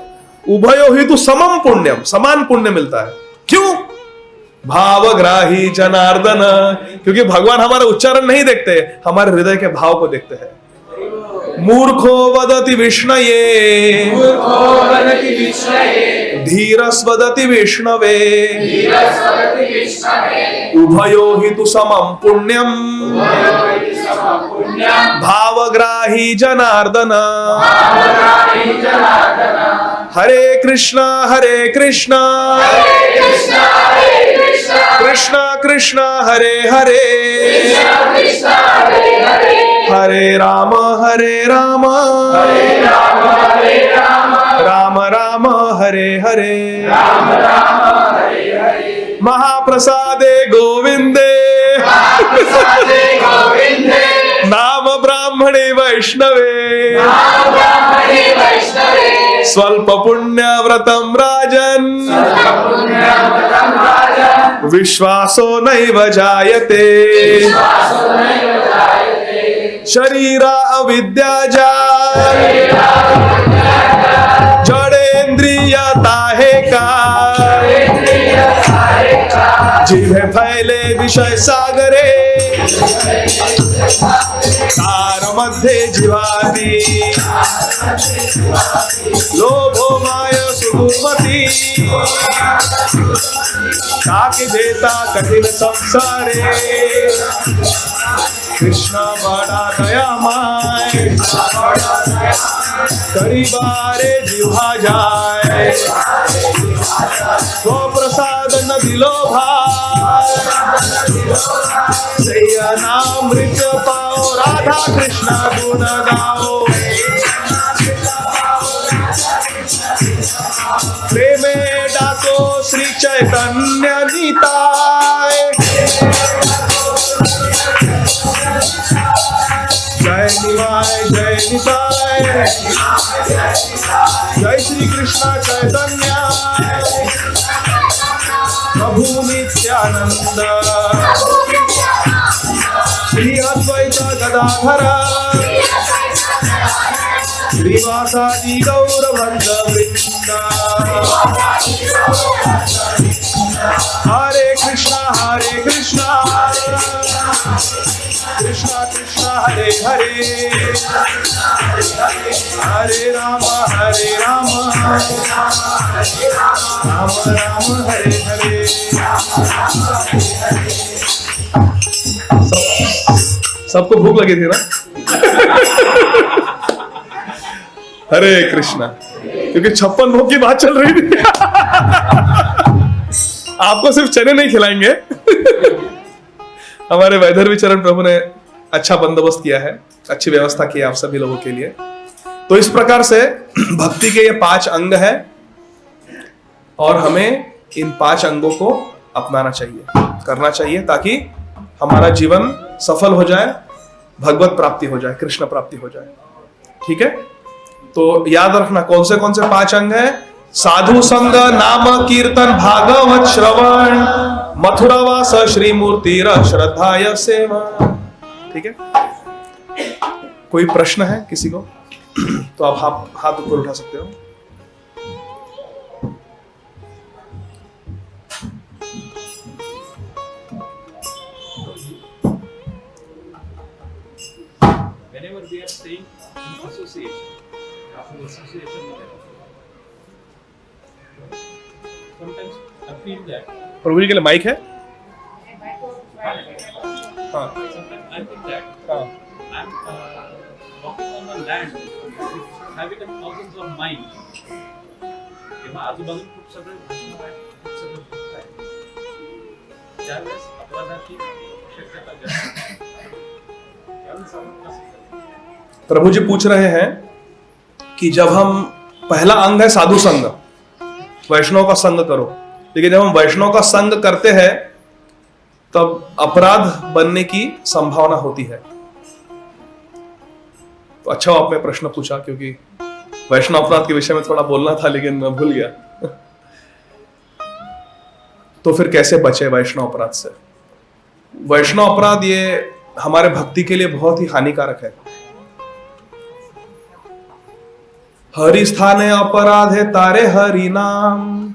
उभयो ही तु समम पुण्यम, समान पुण्य मिलता है। क्यों? भावग्राही जनार्दन। क्योंकि भगवान हमारा उच्चारण नहीं देखते, हमारे हृदय के भाव को देखते हैं। मूर्खो वदति विष्णये धीरस वदति विष्णवे उभयो हि तु समं पुण्यम भावग्राही जनार्दन। हरे कृष्णा कृष्णा कृष्णा हरे हरे हरे राम राम राम हरे हरे। महाप्रसादे गोविंदे नाम ब्राह्मणे वैष्णवे स्वल्प पुण्य व्रतम राजन विश्वासो नैव जायते शरीरा अविद्या जड़ेन्द्रियता है का जिन्हें फैले विषय सागरे तार मध्य जीवाती लोभो माया सुदुर्मति ताकि देता कठिन संसारे कृष्ण बड़ा दयामय करी बारे जिह्वा जाए तो प्रसाद न दिलो भाई नामृत पाओ राधा कृष्ण गुण गाओ प्रेमे डाको श्री चैतन्य निताय जय निवाय जय निताय जय श्री कृष्ण चैतन्य प्रभु नित्यानंद श्री अद्वैत गदाधर श्रीवासादि गौर भक्त वृंद। हरे कृष्णा कृष्णा कृष्णा हरे हरे हरे राम राम राम हरे हरे। सबको भूख लगी थी ना? हरे कृष्णा, क्योंकि 56 भोग की बात चल रही थी। आपको सिर्फ चने नहीं खिलाएंगे। हमारे वैधर्वी चरण प्रभु ने अच्छा बंदोबस्त किया है, अच्छी व्यवस्था की है आप सभी लोगों के लिए। तो इस प्रकार से भक्ति के ये 5 अंग है और हमें इन 5 अंगों को अपनाना चाहिए, करना चाहिए, ताकि हमारा जीवन सफल हो जाए, भगवत प्राप्ति हो जाए, कृष्ण प्राप्ति हो जाए। ठीक है? तो याद रखना कौन से 5 अंग है? साधु संग, नाम कीर्तन, भागवत श्रवण, मथुरावास, श्री मूर्ति श्रद्धाय सेवा। ठीक है? कोई प्रश्न है किसी को? तो आप हाथ ऊपर उठा सकते हो। whenever we are staying in association, after association, sometimes I feel that. प्रभु जी के लिए माइक है? हाँ. Sometimes I feel that हाँ. I'm walking on the land, having thousands of minds. तेव्हा आजूबाजूला खूप सगळे वैष्णव आहेत, खूप सगळे भक्त आहेत. त्यावेळेस अपराधाची शक्यता जास्त आहे. त्यावेळेस आपण कसं करायचं? प्रभु जी पूछ रहे हैं कि जब हम पहला अंग है साधु संग, वैष्णव का संग करो, लेकिन जब हम वैष्णव का संग करते हैं तब अपराध बनने की संभावना होती है. तो अच्छा आपने प्रश्न पूछा, क्योंकि वैष्णव अपराध के विषय में थोड़ा बोलना था लेकिन मैं भूल गया. तो फिर कैसे बचे वैष्णव अपराध से? वैष्णव अपराध ये हमारे भक्ति के लिए बहुत ही हानिकारक है. हरि स्थाने अपराधे तारे हरि नाम,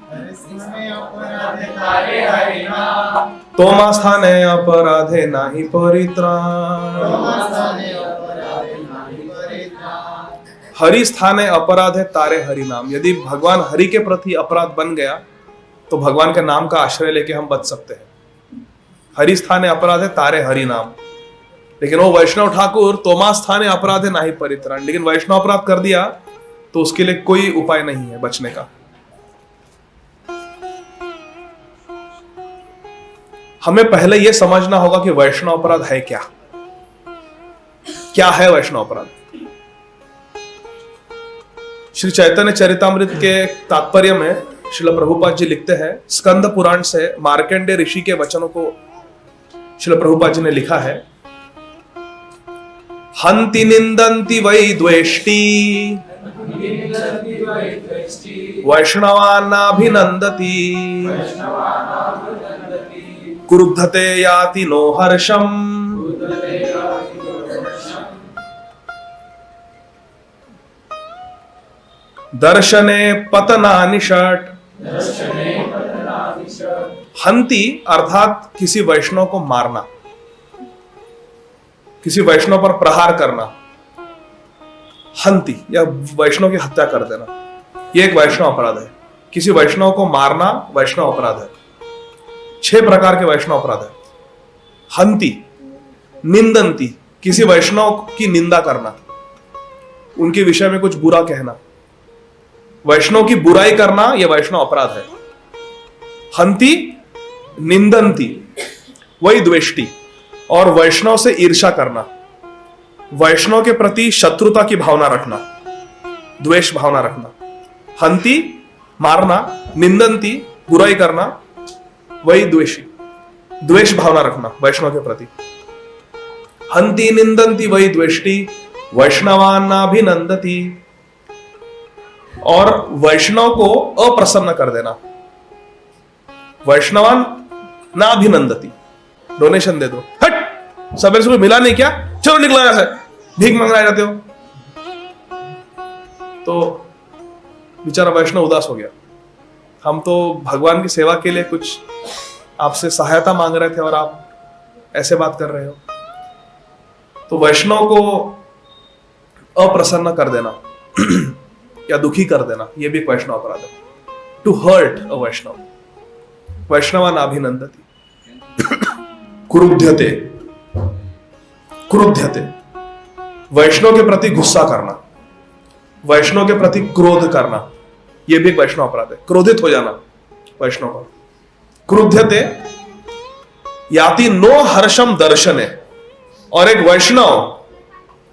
तोमा स्थाने अपराधे नाही परित्राण. हरि स्थाने अपराध है तारे हरि नाम. यदि भगवान हरि के प्रति अपराध बन गया तो भगवान के नाम का आश्रय लेके हम बच सकते हैं. हरि स्थाने अपराध है तारे हरि नाम. लेकिन वो वैष्णव ठाकुर तोमा स्थाने अपराध है नाही परित्राण, लेकिन वैष्णव अपराध कर दिया तो उसके लिए कोई उपाय नहीं है बचने का. हमें पहले यह समझना होगा कि वैष्णव अपराध है क्या. क्या है वैष्णव अपराध? श्री चैतन्य चरितामृत के तात्पर्य में श्रील प्रभुपाद जी लिखते हैं, स्कंद पुराण से मार्कंडेय ऋषि के वचनों को श्रील प्रभुपाद जी ने लिखा है. हंति निंदन्ति वै द्वेष्टि वैष्णवानाभिनंदति क्रुद्धते याति नो हर्षम. दर्शने पतनानि षट. हंति अर्थात किसी वैष्णव को मारना, किसी वैष्णव पर प्रहार करना. हंति या वैष्णव की हत्या कर देना, यह एक वैष्णव अपराध है. किसी वैष्णव को मारना वैष्णव अपराध है. 6 प्रकार के वैष्णव अपराध है. हंति, निंदंती, किसी वैष्णव की निंदा करना, उनके विषय में कुछ बुरा कहना, वैष्णव की बुराई करना यह वैष्णव अपराध है. हंति, निंदंती, वही द्वेष्टि, और वैष्णव से ईर्ष्या करना, वैष्णव के प्रति शत्रुता की भावना रखना, द्वेष भावना रखना. हंति मारना, निंदंती बुराई करना, वही द्वेषी, द्वेष भावना रखना वैष्णव के प्रति. हंति निंदंती वही द्वेष्टि वैष्णवानाभिनंदति, और वैष्णव को अप्रसन्न कर देना. वैष्णवान ना अभिनंदती, डोनेशन दे दो, हट सवेरे से मिला नहीं क्या, चलो निकलो यहां से, भीख मांगना जाते हो. तो बेचारा वैष्णव उदास हो गया. हम तो भगवान की सेवा के लिए कुछ आपसे सहायता मांग रहे थे और आप ऐसे बात कर रहे हो. तो वैष्णव को अप्रसन्न कर देना या दुखी कर देना, यह भी एक वैष्णव अपराध है. टू हर्ट अ वैष्णव. वैष्णवान अभिनंदति. क्रुध्यते, क्रुध्यते, वैष्णव के प्रति गुस्सा करना, वैष्णव के प्रति क्रोध करना, यह भी एक वैष्णव अपराध है. क्रोधित हो जाना वैष्णव पर. क्रुध्यते याति नो हर्षम दर्शने, और एक वैष्णव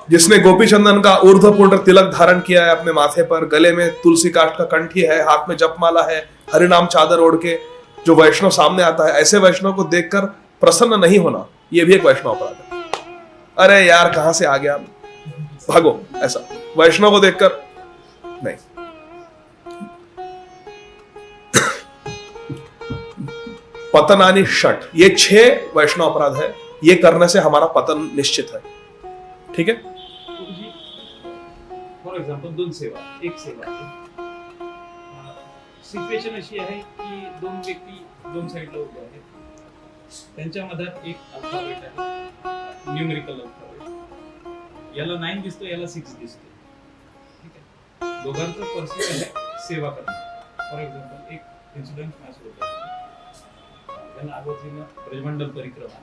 जिसने गोपी चंदन का ऊर्ध्वपुंड तिलक धारण किया है अपने माथे पर, गले में तुलसी काष्ठ का कंठी है, हाथ में जपमाला है, हरिनाम चादर ओढ़ के जो वैष्णव सामने आता है, ऐसे वैष्णव को देखकर प्रसन्न नहीं होना, यह भी एक वैष्णव अपराध है. अरे यार कहां से आ गया, भागो, ऐसा वैष्णव को देखकर नहीं. पतनानि षट, ये 6 वैष्णव अपराध है. ये करने से हमारा पतन निश्चित है. ठीक है. फॉर एक्झाम्पल 2 सेवा, एक सेवा सिच्युएशन अशी आहे की 2 व्यक्ती 2 साईडला उभे आहेत, त्यांच्या मधात एक अल्फाबेट आहे, न्यूमेरिकल अल्फाबेट. याला 9 दिसतो, याला 6 दिसतो. ठीक आहे. दोघांचं पर्सिव्ह आहे सेवा करणं. फॉर एक्झाम्पल एक इन्सिडेंट माझ्यासोबत झाला. त्याला आगोजीनं ब्रजमंडल परिक्रमा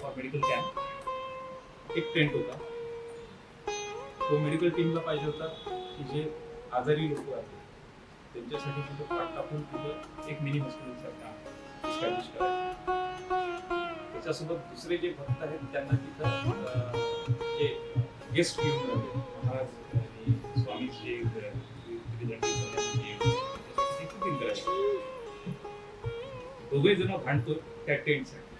फॉर मेडिकल कॅम्प एक टेंट होता. तो मेडिकल टीमला पाहिजे होता की जे आजारी लोक आहेत त्यांच्यासाठी तिथं पाठ टाकून तिथं एक मिनी हॉस्पिटलसारखं इस्टॅब्लिश करायचं. त्याच्यासोबत दुसरे जे भक्त आहेत त्यांना तिथं जे गेस्ट घेऊन राहिले महाराज आणि स्वामी जे कुकिंग करायचं. दोघे जण भांडतो त्या टेंटसाठी.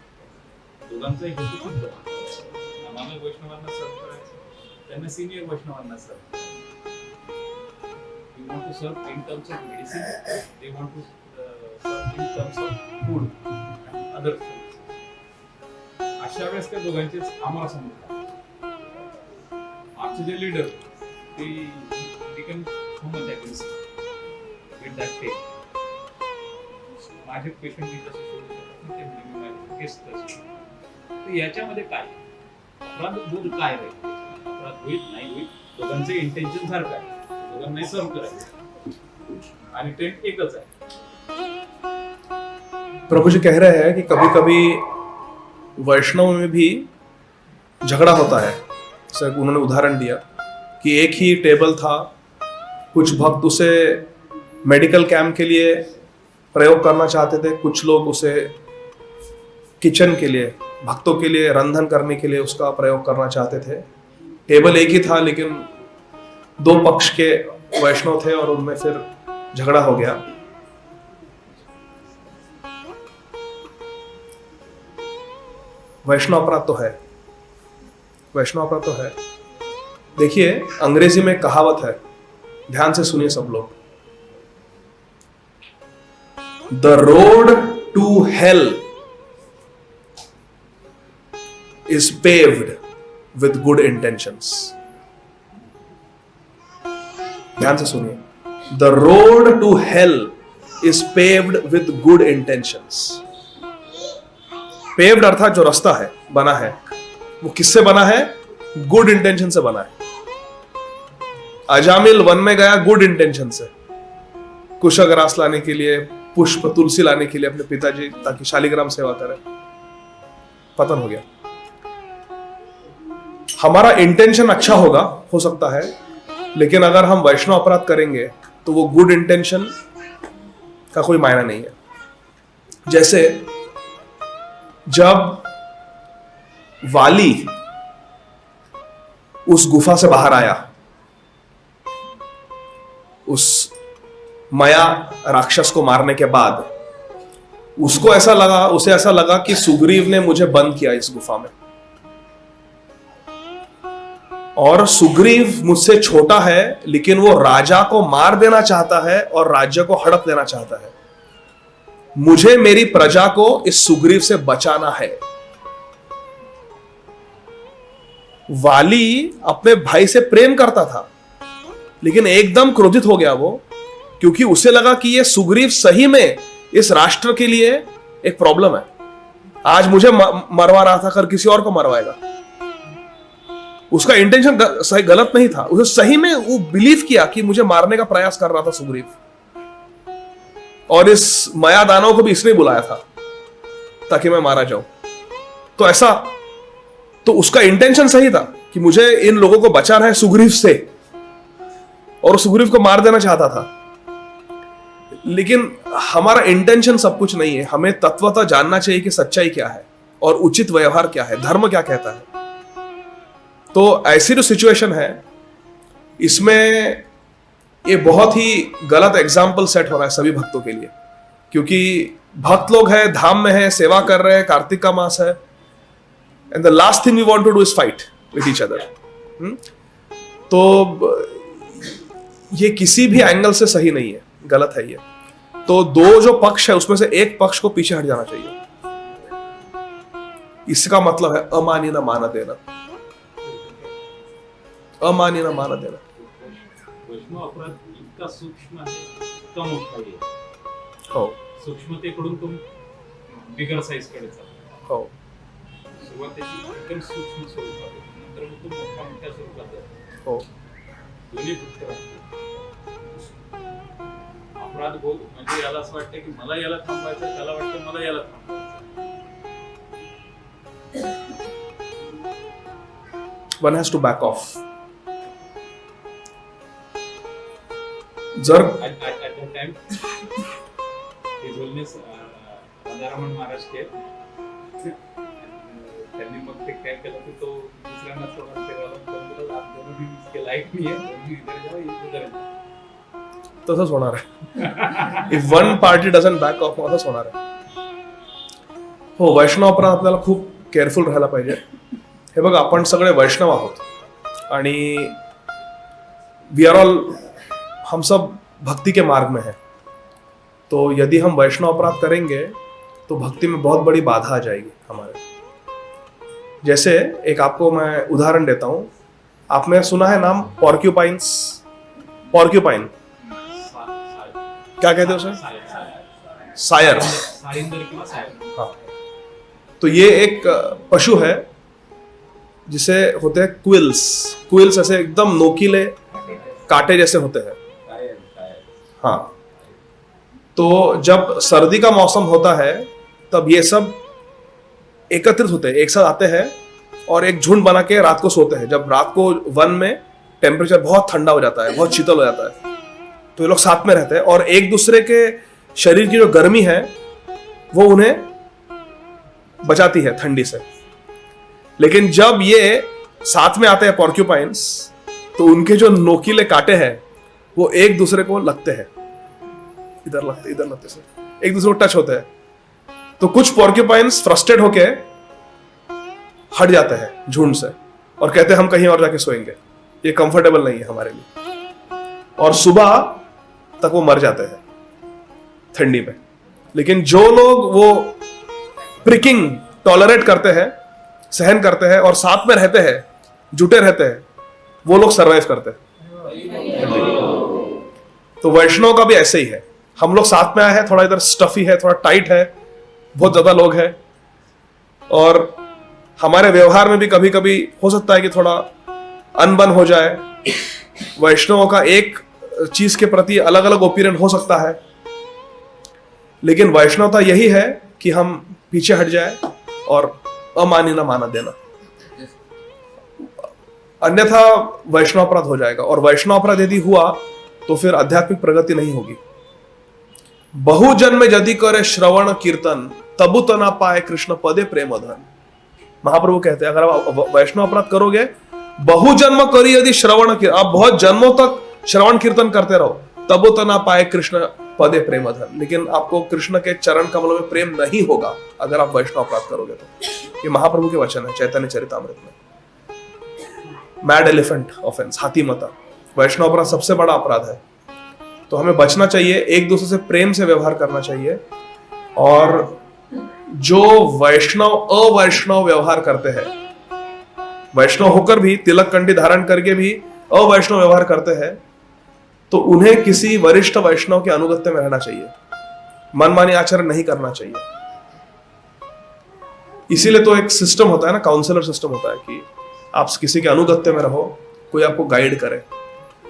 दोघांचाही हेतू शुद्ध. आम्हाला वैष्णवांना सर्व करायचं, त्यांना सिनियर वैष्णवांना सर्व. You want to serve in terms of medicine, they want to serve in terms of food and other things. अशा वेळेस त्या दोघांचेच आम्हाला समजतात. आमचे जे लीडर ते become so much aggressive with that tech. माझे पेशंट मी तसे सोडू शकत नाही, ते म्हणजे मी माझे केस तसे. तर याच्यामध्ये काय अपराध बोध काय राहील? अपराध होईल नाही होईल, दोघांचे इंटेन्शन सारखं आहे. दोघांनाही सर्व करायचं आणि टेंट एकच आहे. प्रभु जी कह रहे हैं कि कभी कभी वैष्णव में भी झगड़ा होता है. जैसे उन्होंने उदाहरण दिया कि एक ही टेबल था, कुछ भक्त उसे मेडिकल कैंप के लिए प्रयोग करना चाहते थे, कुछ लोग उसे किचन के लिए, भक्तों के लिए रंधन करने के लिए उसका प्रयोग करना चाहते थे. टेबल एक ही था लेकिन दो पक्ष के वैष्णव थे और उनमें फिर झगड़ा हो गया. वैष्णव अपराध तो है, वैष्णव अपराध तो है. देखिए अंग्रेजी में कहावत है, ध्यान से सुनिए सब लोग. The road to hell is paved with good intentions. ध्यान से सुनिए. The road to hell is paved with good intentions. Paved अर्थात जो रास्ता है, बना है, वो किससे बना है? गुड इंटेंशन से बना है. अजामिल वन में गया गुड इंटेंशन से, कुशग्रास लाने के लिए, पुष्प तुलसी लाने के लिए अपने पिताजी, ताकि शालिग्राम सेवा करें. पतन हो गया. हमारा इंटेंशन अच्छा होगा, हो सकता है, लेकिन अगर हम वैष्णव अपराध करेंगे तो वो गुड इंटेंशन का कोई मायना नहीं है. जैसे जब वाली उस गुफा से बाहर आया, उस माया राक्षस को मारने के बाद उसे ऐसा लगा कि सुग्रीव ने मुझे बंद किया इस गुफा में, और सुग्रीव मुझसे छोटा है लेकिन वो राजा को मार देना चाहता है और राज्य को हड़प देना चाहता है. मुझे मेरी प्रजा को इस सुग्रीव से बचाना है. वाली अपने भाई से प्रेम करता था लेकिन एकदम क्रोधित हो गया वो, क्योंकि उसे लगा कि ये सुग्रीव सही में इस राष्ट्र के लिए एक प्रॉब्लम है. आज मुझे मरवा रहा था, कर किसी और को मरवाएगा. उसका इंटेंशन सही गलत नहीं था, उसे सही में वो बिलीव किया कि मुझे मारने का प्रयास कर रहा था सुग्रीव, और इस माया दानव को भी इसने बुलाया था ताकि मैं मारा जाऊं. तो ऐसा, तो उसका इंटेंशन सही था कि मुझे इन लोगों को बचाना है सुग्रीव से, और सुग्रीव को मार देना चाहता था. लेकिन हमारा इंटेंशन सब कुछ नहीं है. हमें तत्वतः जानना चाहिए कि सच्चाई क्या है और उचित व्यवहार क्या है, धर्म क्या कहता है. तो ऐसी जो सिचुएशन है, इसमें ये बहुत ही गलत एग्जाम्पल सेट हो रहा है सभी भक्तों के लिए, क्योंकि भक्त लोग हैं, धाम में है, सेवा कर रहे हैं, कार्तिक का मास है, and the last thing we want to do is fight with each other. तो ये किसी भी एंगल से सही नहीं है, गलत है ये. तो दो जो पक्ष है उसमें से एक पक्ष को पीछे हट जाना चाहिए. इसका मतलब है अमानी न माना देना, अमानी न माना देना. वैष्णव अपराध इतका सूक्ष्म आहे, इतका मोठा आहे. हो सूक्ष्मतेकडून तो बिगर साईज कडे चालतो. हो. सुरुवातीची एकदम सूक्ष्म स्वरूप आहे, नंतर मंत्रमुग्ध मोठ्या मोठ्या स्वरूपात जातात. हो. दोन्ही फक्त राहतात. अपराध भोग म्हणजे याला असं वाटतं की मला याला थांबवायचं, त्याला वाटतं मला याला थांबवायचं. One has to back off. जर at that time हे बोलणे राजारामन महाराज के त्यांनी मग ते काय केलं की तो दुसऱ्यांना सोडून फिरायला पण आप दोनों भी इसके लायक नहीं है, दोनों भी इधर जाओ इधर जाओ. तसंच होणार आहे. If one party doesn't back of, असंच होणार आहे. हो, वैष्णव अपराध आपल्याला खूप केअरफुल राहायला पाहिजे. हे बघा, आपण सगळे वैष्णव आहोत आणि वी आर ऑल, हम सब भक्ति के मार्ग में हैं. तो यदि हम वैष्णव अपराध करेंगे तो भक्ति में बहुत बड़ी बाधा आ जाएगी हमारे. जैसे एक आपको मैं उदाहरण देता हूं. आपने सुना है नाम पॉर्क्यूपाइन्स? पॉर्क्यूपाइन क्या कहते हैं उसे? सायर. सारिंदर किंवा सायर. हाँ. तो ये एक पशु है जिसे होते हैं क्विल्स. क्विल्स ऐसे एकदम नोकीले कांटे जैसे होते हैं. हाँ. तो जब सर्दी का मौसम होता है तब ये सब एकत्रित होते हैं, एक साथ आते हैं और एक झुंड बना के रात को सोते हैं. जब रात को वन में टेम्परेचर बहुत ठंडा हो जाता है, बहुत शीतल हो जाता है, तो ये लोग साथ में रहते हैं और एक दूसरे के शरीर की जो गर्मी है वो उन्हें बचाती है ठंडी से. लेकिन जब ये साथ में आते हैं पॉर्क्यूपाइन्स, तो उनके जो नोकीले कांटे हैं वो एक दूसरे को लगते हैं, इधर लगते से एक दूसरे को टच होते हैं. तो कुछ पॉर्क्यूपाइन्स फ्रस्ट्रेट होके हट जाते हैं झुंड से और कहते हैं हम कहीं और जाके सोएंगे, ये कंफर्टेबल नहीं है हमारे लिए, और सुबह तक वो मर जाते हैं ठंडी में. लेकिन जो लोग वो प्रिकिंग टॉलरेट करते हैं, सहन करते हैं और साथ में रहते हैं, जुटे रहते हैं, वो लोग सरवाइव करते हैं. तो वैष्णव का भी ऐसे ही है. हम लोग साथ में आए हैं, थोड़ा इधर स्टफी है, थोड़ा टाइट है, बहुत ज्यादा लोग हैं, और हमारे व्यवहार में भी कभी कभी हो सकता है कि थोड़ा अनबन हो जाए. वैष्णवों का एक चीज के प्रति अलग अलग ओपिनियन हो सकता है, लेकिन वैष्णवता यही है कि हम पीछे हट जाए और अमानी ना माना देना, अन्यथा वैष्णव अपराध हो जाएगा. और वैष्णव अपराध यदि हुआ तो फिर आध्यात्मिक प्रगति नहीं होगी. बहुजन में यदि करे श्रवण कीर्तन, तबु तो ना पाए कृष्ण पदे प्रेम धन. महाप्रभु कहते हैं अगर आप वैष्णव अपराध करोगे, बहुजन्म करी यदि श्रवण कीर्तन, आप बहुत जन्मों तक श्रवण कीर्तन करते रहो, तबु तो ना पाए कृष्ण पदे प्रेम धन. लेकिन आपको कृष्ण के चरण कमलों में प्रेम नहीं होगा अगर आप वैष्णव अपराध करोगे तो. ये महाप्रभु के वचन है चैतन्य चरितामृत में. मैड एलिफेंट ऑफेंस, हाथी मता. वैष्णव अपराध सबसे बड़ा अपराध है. तो हमें बचना चाहिए, एक दूसरे से प्रेम से व्यवहार करना चाहिए. और जो वैष्णव अवैष्णव व्यवहार करते हैं, वैष्णव होकर भी, तिलक कंठी धारण करके भी अवैष्णव व्यवहार करते हैं, तो उन्हें किसी वरिष्ठ वैष्णव के अनुगत्य में रहना चाहिए. मनमानी आचरण नहीं करना चाहिए. इसीलिए तो एक सिस्टम होता है ना, काउंसलर सिस्टम होता है कि आप किसी के अनुगत्य में रहो, कोई आपको गाइड करे.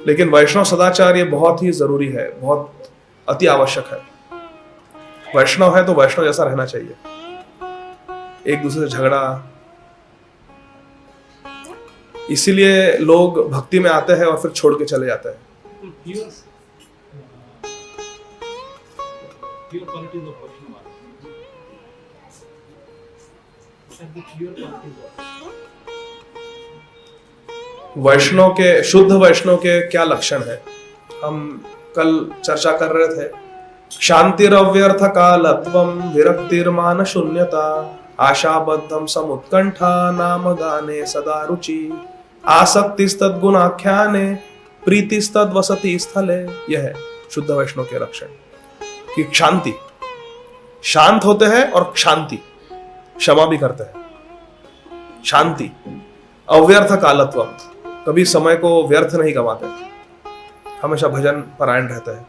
लेकिन वैष्णव सदाचार ये बहुत ही जरूरी है, बहुत अति आवश्यक है. वैष्णव है तो वैष्णव जैसा रहना चाहिए. एक दूसरे से झगड़ा, इसीलिए लोग भक्ति में आते हैं और फिर छोड़ के चले जाते हैं. Pure qualities of Vaishnava. These are the pure qualities of. वैष्णव के, शुद्ध वैष्णव के क्या लक्षण है? हम कल चर्चा कर रहे थे. शांतिरव्यर्थ कालत्वम, विरक्तिर्मान शून्यता, आशाबद्धम समुत्कंठा, नाम गाने सदा रुचि, आसक्तिस्तद्गुणाख्याने, प्रीतिस्तद वसति स्थले. यह है शुद्ध वैष्णव के लक्षण कि शांति, शांत होते हैं और शांति, क्षमा भी करते हैं. शांति, अव्यर्थ कालत्व, कभी समय को व्यर्थ नहीं गवाते, हमेशा भजन परायण रहते हैं.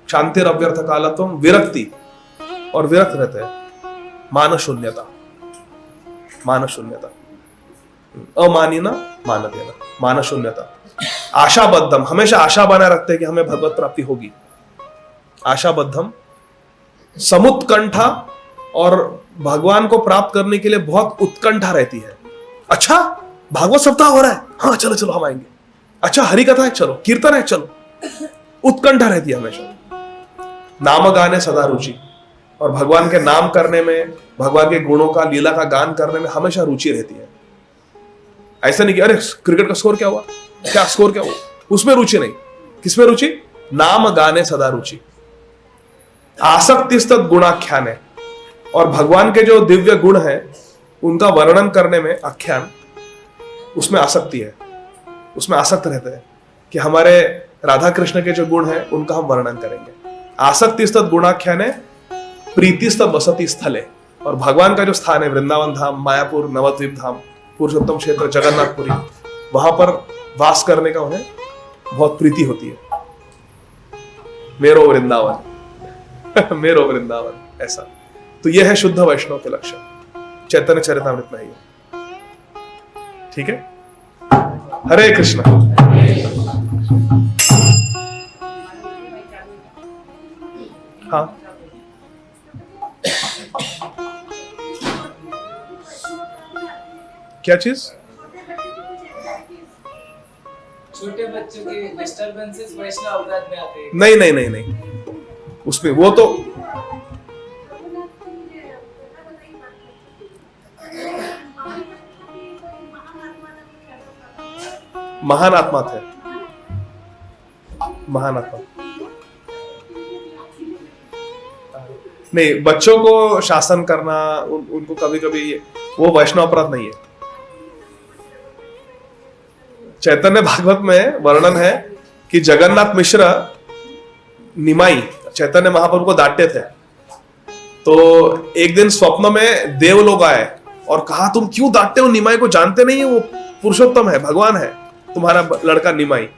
शांतिर अव्यर्थ कालत्व, विरक्ति, और विरक्त रहते हैं. मान शून्यता, मान शून्यता. अमानिना मान देना, मान शून्यता। आशाबद्धम, हमेशा आशा बनाए रखते हैं कि हमें भगवत प्राप्ति होगी। आशाबद्धम, समुत्कंठा, और भगवान को प्राप्त करने के लिए बहुत उत्कंठा रहती है। अच्छा भागवत सप्ताह हो रहा है, हाँ चलो चलो हम आएंगे। अच्छा हरि कथा है, चलो कीर्तन है, चलो। उत्कंठा रहती है हमेशा। नाम गाने सदा रुचि, और भगवान के नाम करने में, भगवान के गुणों का, लीला का गान करने में हमेशा रुचि रहती है। ऐसा नहीं कि अरे क्रिकेट का स्कोर क्या हुआ, क्या स्कोर क्या हुआ, उसमें रुचि नहीं। किसमें रुचि? नाम गाने सदा रुचि। आसक्तिस्तद गुणाख्यान है, और भगवान के जो दिव्य गुण हैं उनका वर्णन करने में, आख्यान, उसमें आसक्ति है। उसमें आसक्त रहते हैं कि हमारे राधा कृष्ण के जो गुण हैं उनका हम वर्णन करेंगे। आसक्तिस्तद गुणाख्यान है, प्रीतिस्तद बसति स्थल है, और भगवान का जो स्थान है वृंदावन धाम, मायापुर, नवद्वीप धाम, पुरुषोत्तम क्षेत्र, जगन्नाथपुरी, वहां पर वास करने का उन्हें बहुत प्रीति होती है। मेरो वृंदावन मेरो वृंदावन, ऐसा। तो यह है शुद्ध वैष्णव के लक्षण, चैतन्य चरितामृत में ही। ठीक है, हरे कृष्ण। हाँ क्या चीज? छोटे बच्चों के डिस्टर्बेंसेस वैष्णव अपराध में आते हैं। नहीं नहीं नहीं नहीं, उसमें वो तो महान आत्मा थे, महान आत्मा। नहीं, बच्चों को शासन करना, उनको कभी कभी, वो वैष्णव अपराध नहीं है। चैतन्य भागवत में वर्णन है कि जगन्नाथ मिश्र निमाई चैतन्य महाप्रभु को डांटते थे। तो एक दिन स्वप्न में देव लोग आए और कहा, तुम क्यों डांटते हो निमाई को, जानते नहीं है वो पुरुषोत्तम है, भगवान है तुम्हारा लड़का निमाई।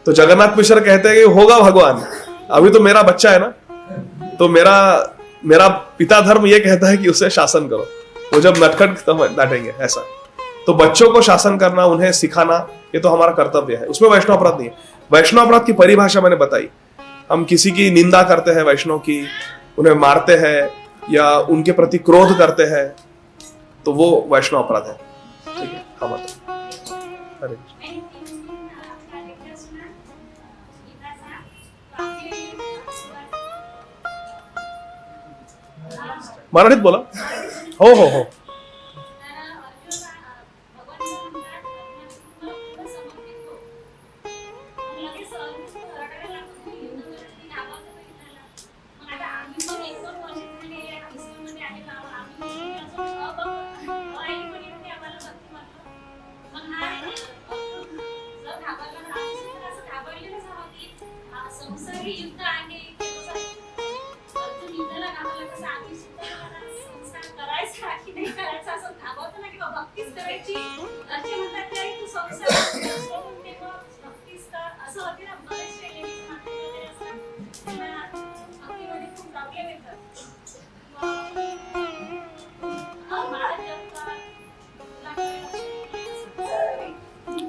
तो जगन्नाथ मिश्र कहते हैं कि होगा भगवान, अभी तो मेरा बच्चा है ना, तो मेरा पिता धर्म ये कहता है कि उसे शासन करो, वो जब नटखट तब डांटेंगे, ऐसा। तो बच्चों को शासन करना, उन्हें सिखाना, ये तो हमारा कर्तव्य है, उसमें वैष्णव अपराध नहीं है। वैष्णव अपराध की परिभाषा मैंने बताई। हम किसी की निंदा करते हैं वैष्णव की, उन्हें मारते हैं या उनके प्रति क्रोध करते हैं, तो वो वैष्णव अपराध है। ठीक है, हाँ मतलब अरे मराठीत बोला। हो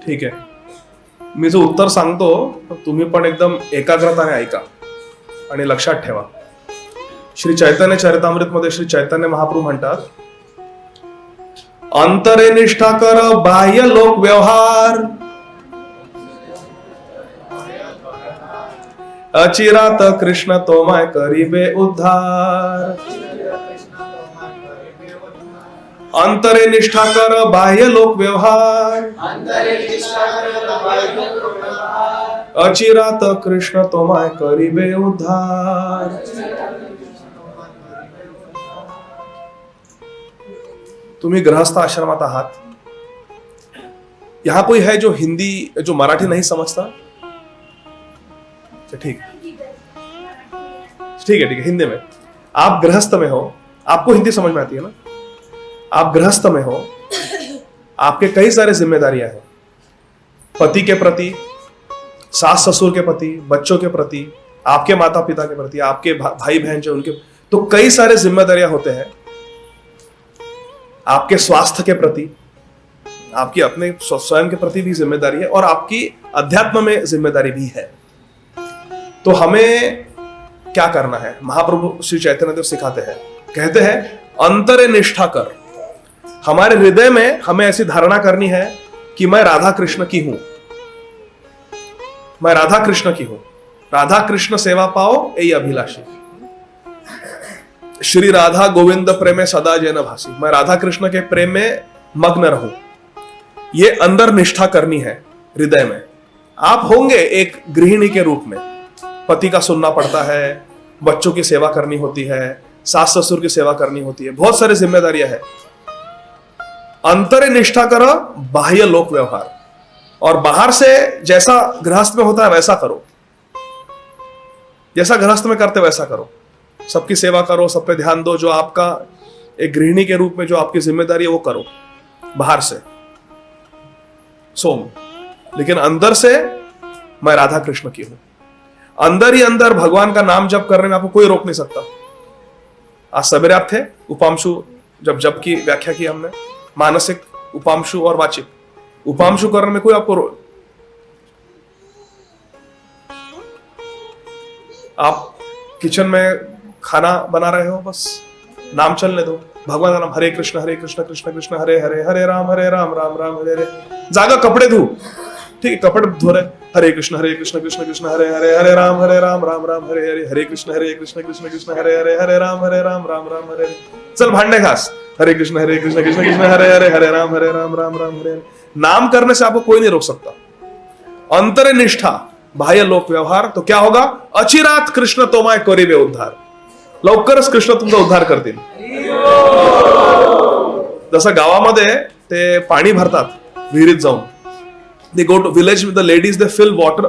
ठीक आहे, मी जो उत्तर सांगतो तुम्ही पण एकदम एकाग्रताने ऐका आणि लक्षात ठेवा। श्री चैतन्य चरितामृत मध्ये श्री चैतन्य महाप्रभू म्हणतात, अंतरे निष्ठा कर बाह्य लोक व्यवहार, अचिरात कृष्ण तोमाय करीबे उद्धार। अंतरे निष्ठा कर बाह्य लोक व्यवहार, अचिरात कृष्ण तोमाय करीबे उद्धार। तुम्ही गृहस्थ आश्रमात आहात, यहां कोई है जो हिंदी, जो मराठी नहीं समझता? ठीक ठीक है, हिंदी में। आप गृहस्थ में हो, आपको हिंदी समझ में आती है ना? आप गृहस्थ में हो, आपके कई सारे जिम्मेदारियां हैं, पति के प्रति, सास ससुर के प्रति, बच्चों के प्रति, आपके माता पिता के प्रति, आपके भाई बहन जो उनके, तो कई सारे जिम्मेदारियां होते हैं। आपके स्वास्थ्य के प्रति, आपकी अपने स्वयं के प्रति भी जिम्मेदारी है और आपकी अध्यात्म में जिम्मेदारी भी है। तो हमें क्या करना है? महाप्रभु श्री चैतन्य देव सिखाते हैं, कहते हैं अंतरे निष्ठा कर। हमारे हृदय में हमें ऐसी धारणा करनी है कि मैं राधा कृष्ण की हूं, मैं राधा कृष्ण की हूं। राधा कृष्ण सेवा पाओ यही अभिलाषी। श्री राधा गोविंद प्रेम सदा जैन भासी, मैं राधा कृष्ण के प्रेम में मग्न रहूं। ये अंदर निष्ठा करनी है हृदय में। आप होंगे एक गृहिणी के रूप में, पति का सुनना पड़ता है, बच्चों की सेवा करनी होती है, सास ससुर की सेवा करनी होती है, बहुत सारी जिम्मेदारियां हैं। अंतरे निष्ठा करो, बाह्य लोक व्यवहार, और बाहर से जैसा गृहस्थ में होता है वैसा करो, जैसा गृहस्थ में करते वैसा करो। सबकी सेवा करो, सब पे ध्यान दो, जो आपका एक गृहिणी के रूप में जो आपकी जिम्मेदारी है वो करो बाहर से सोम, लेकिन अंदर से मैं राधा कृष्ण की हूं। अंदर ही अंदर भगवान का नाम जप करने में आपको कोई रोक नहीं सकता। आज सवेरे आप थे, उपांशु जब जप की व्याख्या की हमने, मानसिक उपांशु और वाचिक। उपांशु करने में कोई आपको आप किचन में खाना बना रहे हो, बस नाम चलने दो, भगवान का नाम, हरे कृष्ण कृष्ण कृष्ण हरे हरे, हरे राम राम राम हरे हरे। जागा कपड़े धो, ठीक है, कपड़े धो रहे, हरे कृष्ण कृष्ण कृष्ण हरे हरे, हरे राम राम राम हरे हरे, हरे कृष्ण कृष्ण कृष्ण हरे हरे, हरे राम राम राम हरे हरे। चल भांडे घास, हरे कृष्ण कृष्ण कृष्ण हरे हरे, हरे राम राम राम हरे हरे। नाम करने से आपको कोई नहीं रोक सकता। अंतर निष्ठा, बाह्य लोक व्यवहार, तो क्या होगा? अचिरात कृष्ण तोमाय करीबे उद्धार, लवकरच कृष्ण तुमचा उद्धार करतील। जसं गावामध्ये ते पाणी भरतात विहिरीत जाऊन, they go to village with the ladies, they fill water.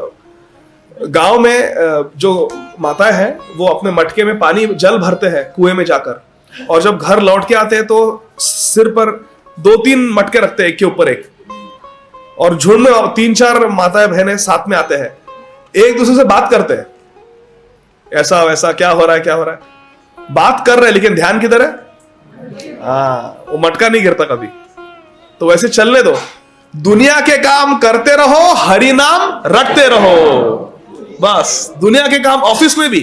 गांव में जो माताएं हैं वो अपने मटके में पानी जल भरते हैं कुएं में जाकर, और जब घर लौट के आते हैं तो सिर पर 2-3 मटके रखते हैं एक के ऊपर एक, और झुंड में 3-4 माताएं बहनें साथ में आते हैं, एक दूसरे से बात करते हैं, ऐसा वैसा, क्या हो रहा है क्या हो रहा है, बात कर रहे हैं, लेकिन ध्यान किधर है? वो मटका नहीं गिरता कभी। तो वैसे चलने दो, दुनिया के काम करते रहो, हरि नाम रटते रहो, बस। दुनिया के काम, ऑफिस में भी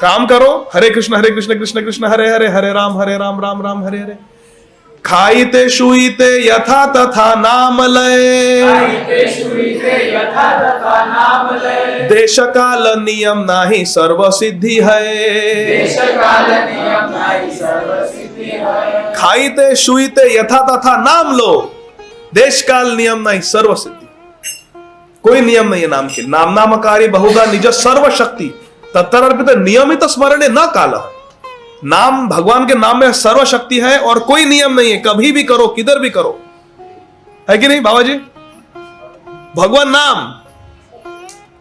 काम करो, हरे कृष्ण कृष्ण कृष्ण हरे हरे, हरे राम राम राम हरे हरे। खाईते शुईते यथा तथा नाम लय, देश काल नियम नाही सर्व सिद्धि है। खाईते शुईते यथा तथा नाम लो, देश काल नियम नहीं सर्व सिद्धि। कोई नियम नहीं है नाम के। नाम नामकारी बहुधा निज सर्व शक्ति, तत्तरर्पित नियमित स्मरणे न काल। नाम, भगवान के नाम में सर्व शक्ति है और कोई नियम नहीं है, कभी भी करो, किधर भी करो, है कि नहीं बाबा जी? भगवान नाम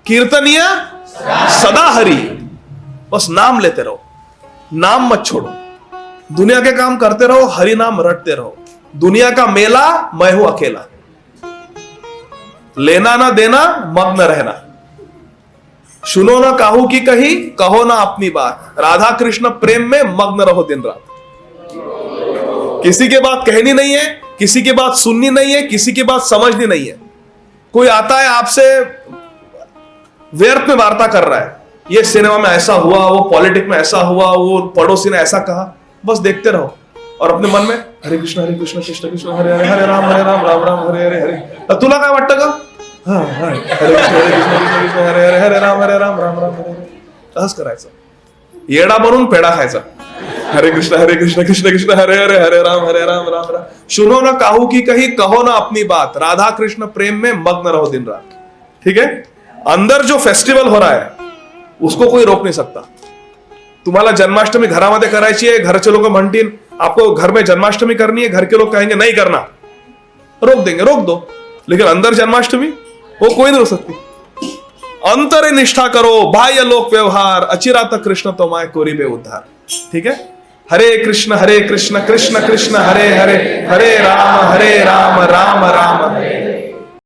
कीर्तनीय सदा हरि, बस नाम लेते रहो, नाम मत छोड़ो। दुनिया के काम करते रहो, हरि नाम रटते रहो। दुनिया का मेला मैं हूं अकेला, लेना ना देना, मग्न रहना। सुनो ना काहू की कही, कहो ना अपनी बात। राधा कृष्ण प्रेम में मग्न रहो दिन रात। किसी के बात कहनी नहीं है, किसी की बात सुननी नहीं है, किसी की बात समझनी नहीं है। कोई आता है आपसे व्यर्थ में वार्ता कर रहा है, ये सिनेमा में ऐसा हुआ, वो पॉलिटिक्स में ऐसा हुआ, वो पड़ोसी ने ऐसा कहा, बस देखते रहो और अपने मन में हरे कृष्ण कृष्ण कृष्ण हरे हरे, हरे राम राम राम हरे हरे हरे। तुला काय वाटतं का? हरे कृष्ण कृष्ण हरे हरे, हरे राम राम राम हरे हरे। असंच करायचं, येडा बनून पेढा खायचा। हरे कृष्ण कृष्ण कृष्ण हरे हरे, हरे राम राम राम। सुनो ना काहू की कही, कहो ना अपनी बात। राधा कृष्ण प्रेम में मग्न रहो दिन रात, ठीक है? अंदर जो फेस्टिवल हो रहा है उसको कोई रोक नहीं सकता। तुम्हाला जन्माष्टमी घरामध्ये करायची आहे, घरचे लोक म्हणतील आपको घर में जन्माष्टमी करनी है, घर के लोग कहेंगे नहीं करना, रोक देंगे, रोक दो। लेकिन अंदर जन्माष्टमी वो कोई नहीं रोक सकती। अंतरे निष्ठा करो, बाह्य लोक व्यवहार, अचिरात कृष्ण तोमाय कोरीबे उद्धार, ठीक है? हरे कृष्ण कृष्ण कृष्ण हरे हरे, हरे राम राम राम